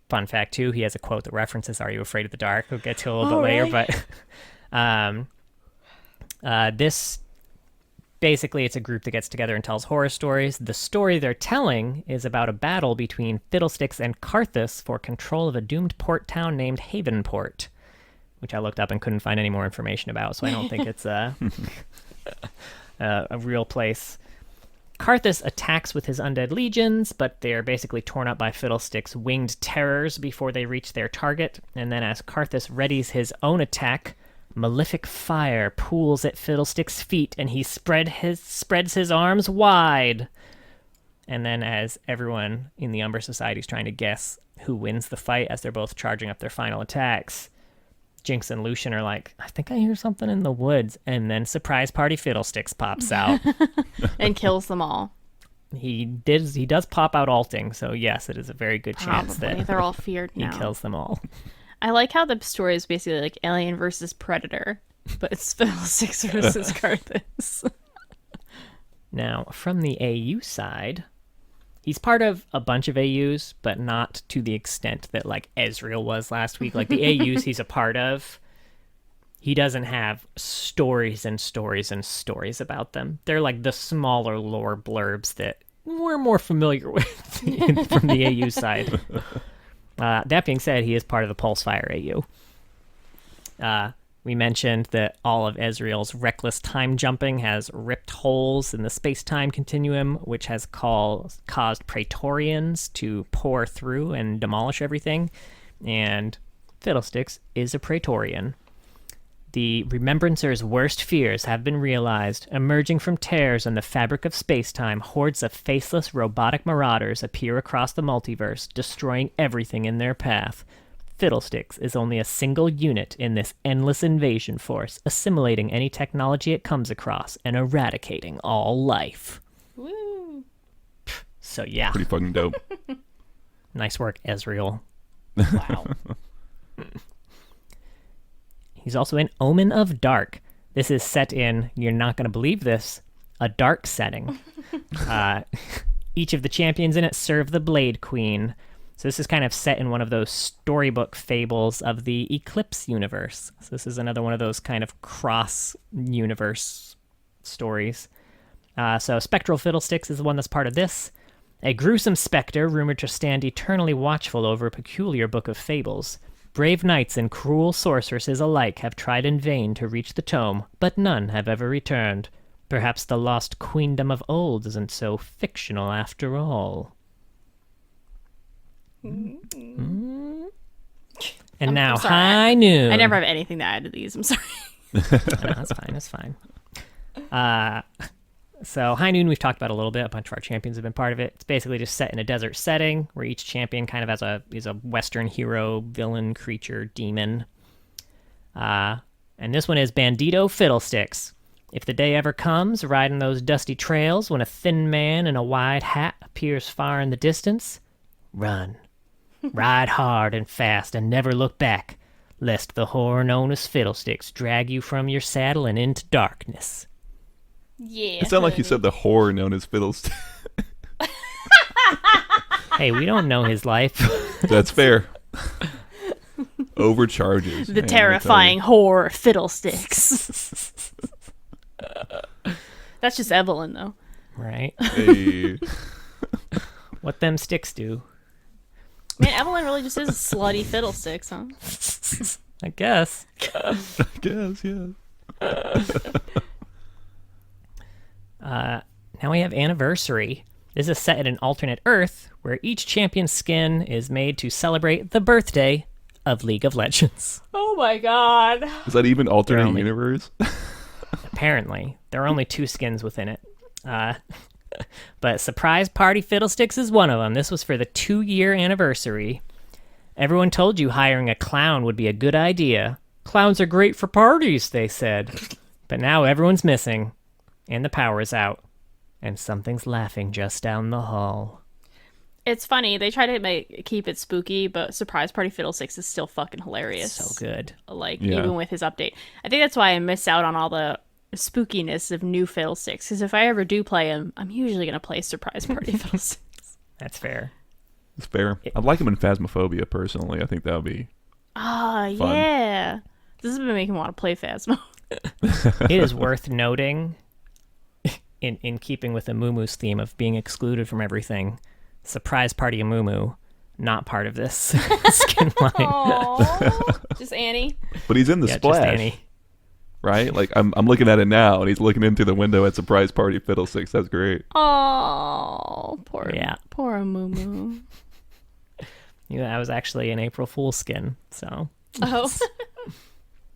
Fun fact, too, he has a quote that references Are You Afraid of the Dark? We'll get to a little bit later, but this, basically, it's a group that gets together and tells horror stories. The story they're telling is about a battle between Fiddlesticks and Karthus for control of a doomed port town named Havenport, which I looked up and couldn't find any more information about, so I don't think it's a real place. Karthus attacks with his undead legions, but they're basically torn up by Fiddlesticks' winged terrors before they reach their target, and then as Karthus readies his own attack, malefic fire pools at Fiddlesticks' feet, and he spreads his arms wide. And then as everyone in the Umber Society is trying to guess who wins the fight as they're both charging up their final attacks, Jinx and Lucian are like, I think I hear something in the woods. And then surprise party Fiddlesticks pops out. And kills them all. He does pop out alting, so yes, it is a very good chance Probably. that They're all feared he now. kills them all. I like how the story is basically like Alien versus Predator, but it's Fiddlesticks versus Karthus. Now, from the AU side, he's part of a bunch of AUs, but not to the extent that like Ezreal was last week. Like the AUs he's a part of, he doesn't have stories and stories and stories about them. They're like the smaller lore blurbs that we're more familiar with from the AU side. That being said, he is part of the Pulsefire AU. We mentioned that all of Ezreal's reckless time jumping has ripped holes in the space-time continuum, which has caused Praetorians to pour through and demolish everything. And Fiddlesticks is a Praetorian. The Remembrancer's worst fears have been realized. Emerging from tears in the fabric of space-time, hordes of faceless robotic marauders appear across the multiverse, destroying everything in their path. Fiddlesticks is only a single unit in this endless invasion force, assimilating any technology it comes across and eradicating all life. Woo. So yeah, Pretty fucking dope. nice work, Ezreal. Wow. He's also in Omen of Dark. This is set in, you're not going to believe this, a dark setting. Each of the champions in it serve the Blade Queen. So this is kind of set in one of those storybook fables of the Eclipse universe. So this is another one of those kind of cross-universe stories. So Spectral Fiddlesticks is the one that's part of this. A gruesome specter rumored to stand eternally watchful over a peculiar book of fables. Brave knights and cruel sorceresses alike have tried in vain to reach the tome, but none have ever returned. Perhaps the lost queendom of old isn't so fictional after all. And now, I'm sorry. High Noon. I never have anything to add to these. I'm sorry. No, that's fine. That's fine. So High Noon we've talked about a little bit. A bunch of our champions have been part of it. It's basically just set in a desert setting where each champion kind of is a Western hero, villain, creature, demon. And this one is Bandito Fiddlesticks, If the day ever comes, riding those dusty trails when a thin man in a wide hat appears far in the distance, run. Ride hard and fast and never look back, lest the horror known as Fiddlesticks drag you from your saddle and into darkness. Yeah. It sounded like you said the horror known as Fiddlesticks. Hey, we don't know his life. That's fair. Overcharges. The man, terrifying horror Fiddlesticks. That's just Evelyn, though. Right? Hey. What them sticks do. Man, Evelyn really just is a slutty Fiddlesticks, huh? I guess. I guess, yeah. Now we have Anniversary. This is set in an alternate Earth where each champion's skin is made to celebrate the birthday of League of Legends. Oh my god. Is that even alternate only- universe? Apparently. There are only 2 skins within it. But Surprise Party Fiddlesticks is one of them. This was for the 2-year anniversary. Everyone told you hiring a clown would be a good idea. Clowns are great for parties, they said. But now everyone's missing, and the power is out, and something's laughing just down the hall. It's funny. They try to keep it spooky, but Surprise Party Fiddlesticks is still fucking hilarious. So good. Like, Yeah. even with his update. I think that's why I miss out on all the spookiness of new Fiddlesticks, because if I ever do play him, I'm usually going to play Surprise Party Fiddlesticks. That's fair. It's fair. I'd like him in Phasmophobia, personally. I think that would be... Ah, Fun. yeah. This has been making me want to play Phasmo. It is worth noting, in keeping with the Mumu's theme of being excluded from everything, Surprise Party Mumu, not part of this skin line. Aww. Just Annie. But he's in the Yeah, splash, just Annie. right? Like, I'm looking at it now, and he's looking in through the window at Surprise Party Fiddlesticks. That's great. Oh, poor Mumu. Yeah, that was actually an April Fool's skin, so... Oh.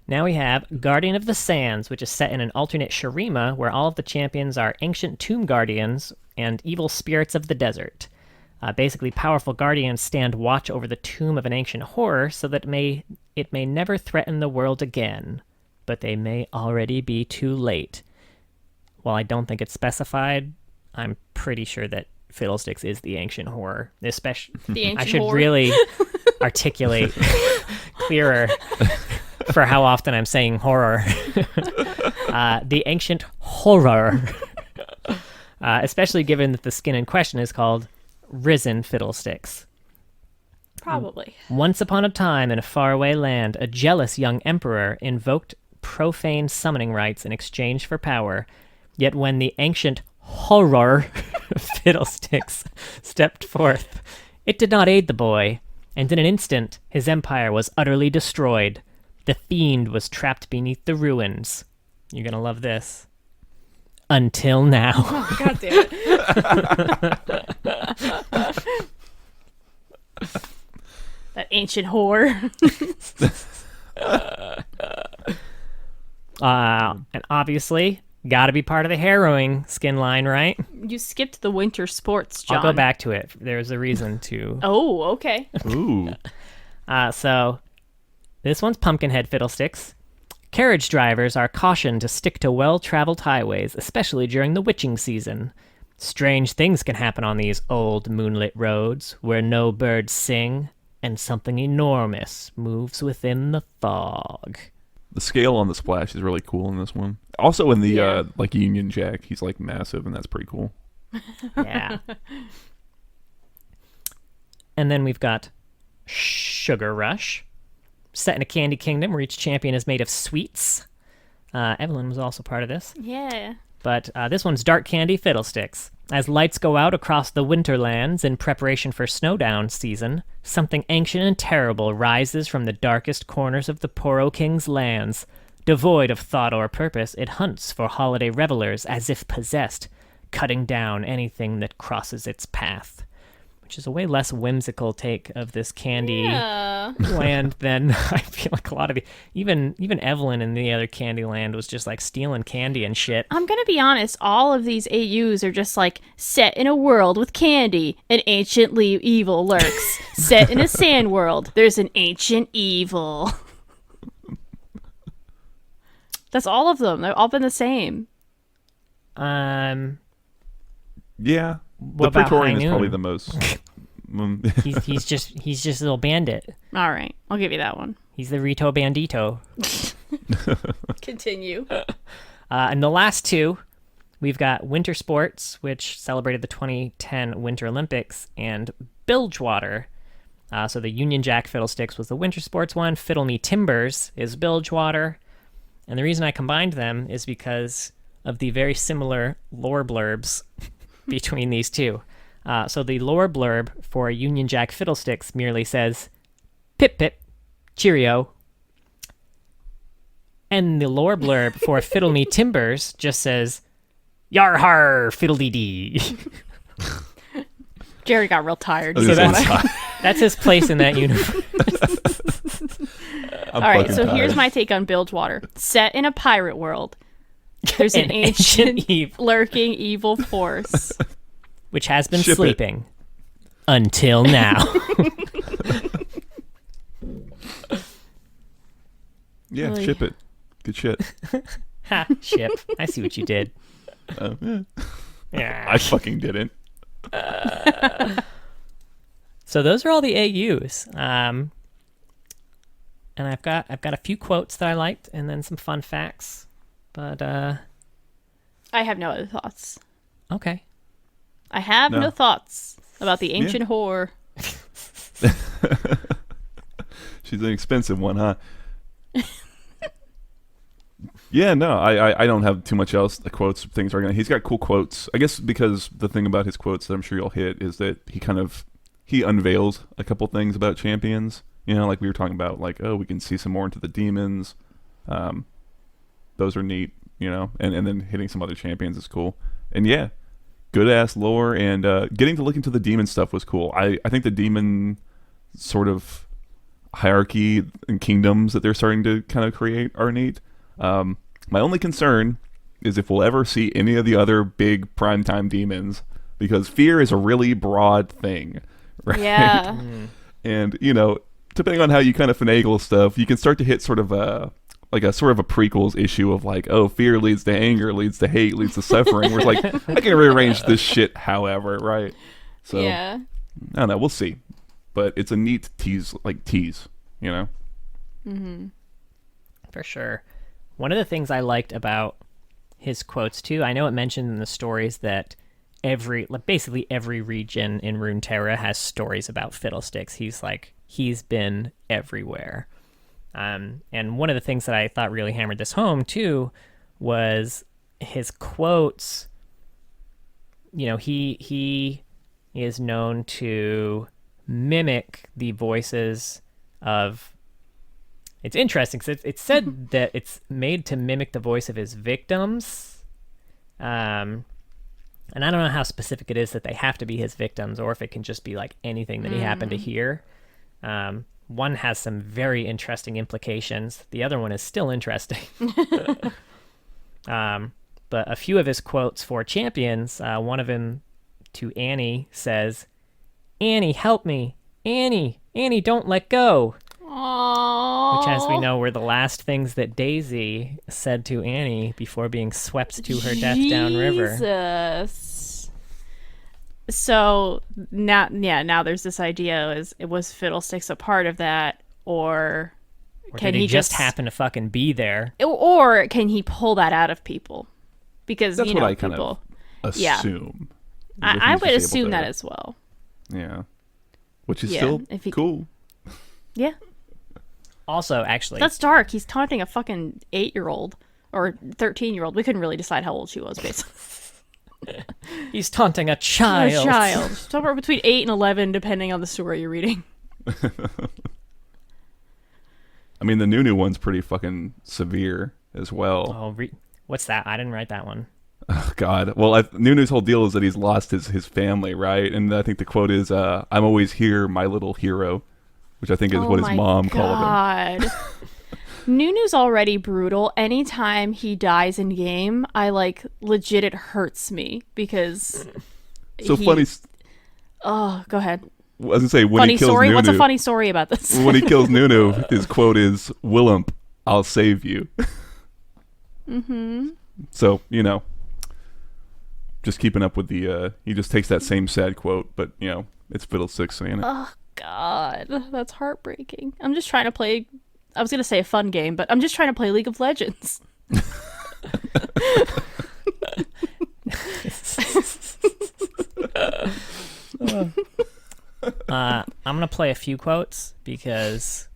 Now we have Guardian of the Sands, which is set in an alternate Shurima where all of the champions are ancient tomb guardians and evil spirits of the desert. Basically, powerful guardians stand watch over the tomb of an ancient horror so that it may never threaten the world again, but they may already be too late. While I don't think it's specified, I'm pretty sure that Fiddlesticks is the ancient horror. Especially, The ancient I should horror. really articulate clearer for how often I'm saying horror. The ancient horror. Especially given that the skin in question is called Risen Fiddlesticks. Probably. Once upon a time in a faraway land, a jealous young emperor invoked profane summoning rites in exchange for power. Yet when the ancient horror Fiddlesticks stepped forth, it did not aid the boy, and in an instant his empire was utterly destroyed. The fiend was trapped beneath the ruins. You're gonna love this. Until now. Oh, God damn it. That ancient whore. And obviously, gotta be part of the harrowing skin line, right? You skipped the winter sports, John. I'll go back to it. There's a reason to. Oh, okay. Ooh. So, this one's Pumpkinhead Fiddlesticks. Carriage drivers are cautioned to stick to well-traveled highways, especially during the witching season. Strange things can happen on these old moonlit roads where no birds sing and something enormous moves within the fog. The scale on the splash is really cool in this one. Also in the Yeah. like Union Jack, he's like massive, and that's pretty cool. Yeah. And then we've got Sugar Rush, set in a candy kingdom where each champion is made of sweets. Evelyn was also part of this. Yeah. But this one's Dark Candy Fiddlesticks. As lights go out across the winterlands in preparation for snowdown season, something ancient and terrible rises from the darkest corners of the Poro King's lands. Devoid of thought or purpose, it hunts for holiday revelers as if possessed, cutting down anything that crosses its path. Which is a way less whimsical take of this candy land than I feel like a lot of even Evelyn in the other candy land was just like stealing candy and shit. I'm gonna be honest, all of these AUs are just like, set in a world with candy, an ancient evil lurks. Set in a sand world, there's an ancient evil. That's all of them. They've all been the same. Yeah, the What about Praetorian High is probably Noon? the most. He's just a little bandit. All right, I'll give you that one. He's the Rito Bandito. Continue. And the last two, we've got Winter Sports, which celebrated the 2010 Winter Olympics, and Bilgewater. So the Union Jack Fiddlesticks was the Winter Sports one. Fiddle Me Timbers is Bilgewater. And the reason I combined them is because of the very similar lore blurbs between these two. So the lore blurb for Union Jack Fiddlesticks merely says, "Pip pip, cheerio." And the lore blurb for Fiddle Me Timbers just says, "Yar har, fiddle-dee-dee." Jerry got real tired. I was So gonna say, that's his place in that universe. All right, fucking so tired. here's my take on Bilgewater. Set in a pirate world, there's an ancient, evil, lurking evil force. which has been Ship it. sleeping until now. Yeah, Oy. ship it. Good shit. Ha, ship. I see what you did. Yeah. Yeah. I fucking didn't. So those are all the AUs. And I've got a few quotes that I liked, and then some fun facts. But I have no other thoughts. okay. I have No. no thoughts about the ancient whore. She's an expensive one, huh? Yeah, no, I don't have too much else. The quotes, things are gonna. He's got cool quotes. I guess because the thing about his quotes that I'm sure you'll hit is that he unveils a couple things about champions. You know, like we were talking about, like, oh, we can see some more into the demons. Those are neat, you know, and then hitting some other champions is cool. And yeah, good ass lore, and getting to look into the demon stuff was cool. I think the demon sort of hierarchy and kingdoms that they're starting to kind of create are neat. My only concern is if we'll ever see any of the other big primetime demons, because fear is a really broad thing, right? Yeah. And, you know, depending on how you kind of finagle stuff, you can start to hit sort of a prequels issue of like, oh, fear leads to anger, leads to hate, leads to suffering. Where it's like, I can rearrange this shit however, right? So, Yeah. I don't know, we'll see. But it's a neat tease, you know? For sure. One of the things I liked about his quotes too, I know it mentioned in the stories that basically every region in Runterra has stories about Fiddlesticks. He's been everywhere. And one of the things that I thought really hammered this home too was his quotes. You know, he is known to mimic the voices of. It's interesting because it's said that it's made to mimic the voice of his victims. And I don't know how specific it is that they have to be his victims or if it can just be like anything that he happened to hear. One has some very interesting implications. The other one is still interesting. But a few of his quotes for champions, one of them to Annie says, "Annie, help me. Annie, don't let go." Aww. Which, as we know, were the last things that Daisy said to Annie before being swept to her death downriver. Jesus. So now there's this idea: was Fiddlesticks a part of that, or Or did he just happen to fucking be there? or can he pull that out of people? Because That's you what know I kind people. of Yeah. assume. I would assume that as well. Yeah. Which is Yeah, still if he- cool. Yeah. Also, actually, That's dark. He's taunting a fucking 8-year-old or 13-year-old. We couldn't really decide how old she was, basically. he's taunting a child. A child. Somewhere between 8 and 11, depending on the story you're reading. I mean, the new one's pretty fucking severe as well. Oh, what's that? I didn't write that one. Oh, God. Well, Nunu's whole deal is that he's lost his family, right? And I think the quote is, "I'm always here, my little hero," which I think is what his mom called him. Nunu's already brutal. Anytime he dies in game, I legit, it hurts me because. So funny. Oh, go ahead. I was gonna say when Funny he kills story. Nunu. What's a funny story about this? When he kills Nunu, his quote is, "Willump, I'll save you." Mm-hmm. So, just keeping up with the, he just takes that same sad quote, but, it's Fiddlesticks saying it. Oh, God. That's heartbreaking. I'm just trying to play, I was going to say a fun game, but I'm just trying to play League of Legends. I'm going to play a few quotes because,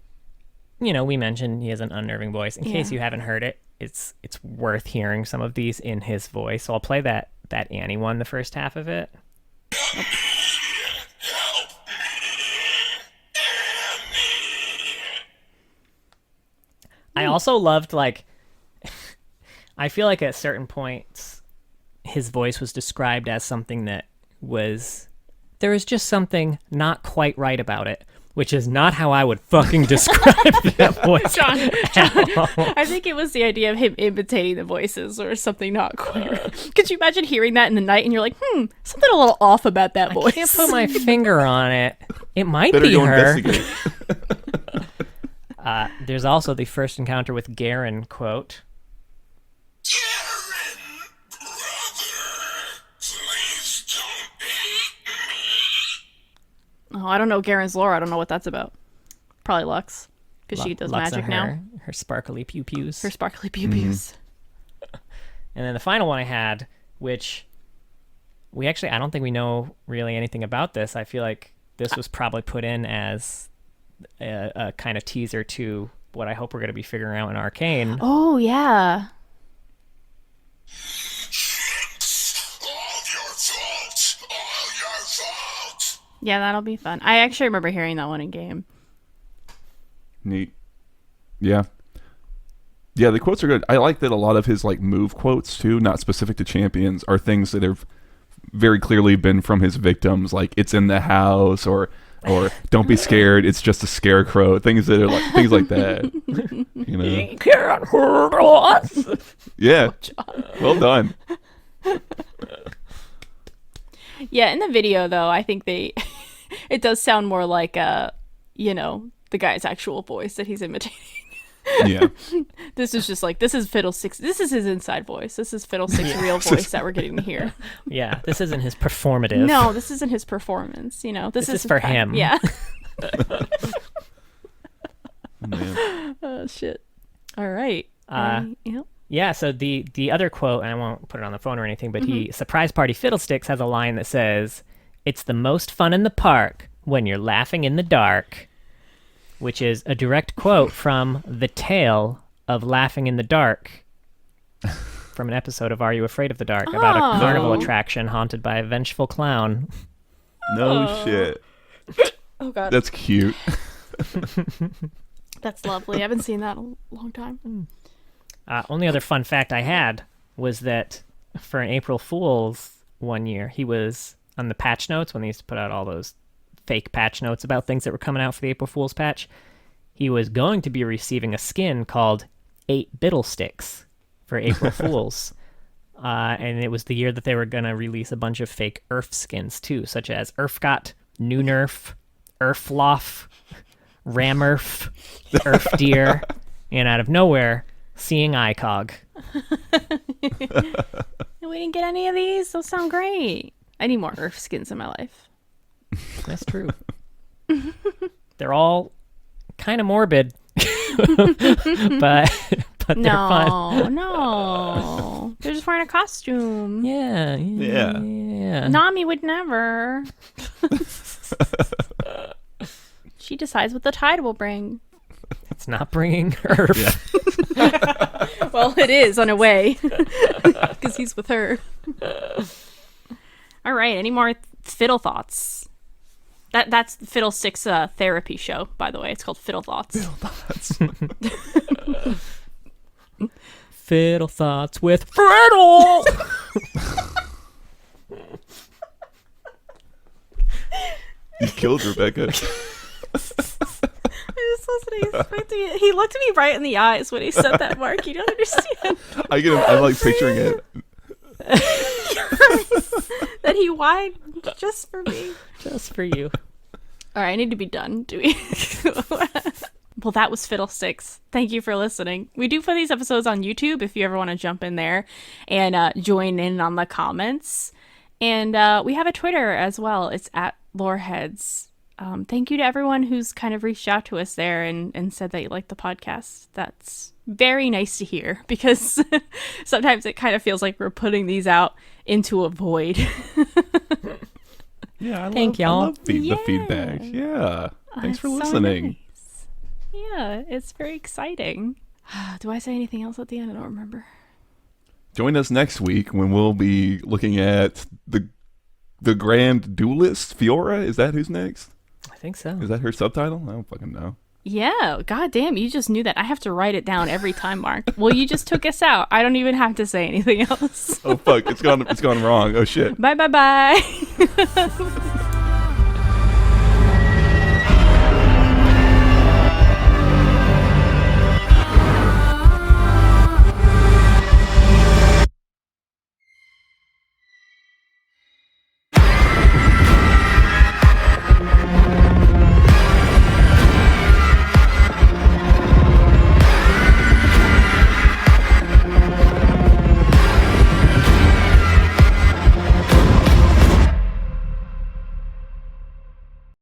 we mentioned he has an unnerving voice. In case you haven't heard it, it's worth hearing some of these in his voice. So I'll play that Annie one, the first half of it. I also loved, I feel like at certain points his voice was described as something that was, there was just something not quite right about it, which is not how I would fucking describe that voice. John, I think it was the idea of him imitating the voices or something not quite right. Could you imagine hearing that in the night and you're like, something a little off about that voice? I can't put my finger on it. It might Better be go her. investigate. There's also the first encounter with Garen quote. Garen, brother, please don't eat me. Oh, I don't know Garen's lore. I don't know what that's about. Probably Lux, because she does Lux magic and now. Her sparkly pew-pews. Her sparkly pew-pews. And then the final one I had, which I don't think we know really anything about this. I feel like this was probably put in as a kind of teaser to what I hope we're going to be figuring out in Arcane. Oh, yeah. All your fault. Yeah, that'll be fun. I actually remember hearing that one in game. Neat. Yeah. Yeah, the quotes are good. I like that a lot of his move quotes too, not specific to champions, are things that have very clearly been from his victims, like "it's in the house" or "don't be scared, it's just a scarecrow." Things that are things like that. He can't hurt us. Yeah. Well done. Yeah, in the video though, I think it does sound more like the guy's actual voice that he's imitating. Yeah. This is just this is Fiddlesticks. This is his inside voice. This is Fiddlesticks' real voice that we're getting to hear. Yeah, this isn't his performative. No, this isn't his performance. This is for him. Yeah. Man. Oh shit. All right. Yep. Yeah, so the other quote, and I won't put it on the phone or anything, but Surprise Party Fiddlesticks has a line that says, "It's the most fun in the park when you're laughing in the dark," which is a direct quote from the tale of Laughing in the Dark from an episode of Are You Afraid of the Dark about a carnival attraction haunted by a vengeful clown. No shit. Oh god. That's cute. That's lovely. I haven't seen that in a long time. Only other fun fact I had was that for an April Fool's one year, he was on the patch notes when they used to put out all those fake patch notes about things that were coming out for the April Fool's patch. He was going to be receiving a skin called 8 Fiddlesticks for April Fool's. And it was the year that they were going to release a bunch of fake Earth skins too, such as Earthgot, New Nerf, Earthloff, Ramurf, Earth Deer, and out of nowhere, Seeing Icog. We didn't get any of these. Those sound great. I need more Earth skins in my life. That's true. They're all kind of morbid, but they're fun. No. They're just wearing a costume. Yeah. Nami would never. She decides what the tide will bring. It's not bringing Earth. Well, it is on a way, because he's with her. All right. Any more fiddle thoughts? That's Fiddlesticks' therapy show, by the way. It's called Fiddle Thoughts. Fiddle Thoughts with Friddle. You killed Rebecca. I just wasn't expecting it. He looked me right in the eyes when he said that, Mark. You don't understand. I'm picturing it. That he whined just for me. Just for you. All right, I need to be done. Do we? Well, that was Fiddlesticks. Thank you for listening. We do put these episodes on YouTube if you ever want to jump in there and join in on the comments. And we have a Twitter as well. It's at Loreheads. Thank you to everyone who's kind of reached out to us there and said that you like the podcast. That's very nice to hear, because sometimes it kind of feels like we're putting these out into a void. Yeah, Thank y'all. I love the feedback. Yeah. Thanks for It's so listening. nice. Yeah, it's very exciting. Do I say anything else at the end? I don't remember. Join us next week when we'll be looking at the Grand Duelist, Fiora. Is that who's next? I think so. Is that her subtitle? I don't fucking know. Yeah, god damn, you just knew that. I have to write it down every time, Mark. Well, you just took us out. I don't even have to say anything else. Oh fuck, it's gone wrong. Oh shit. Bye.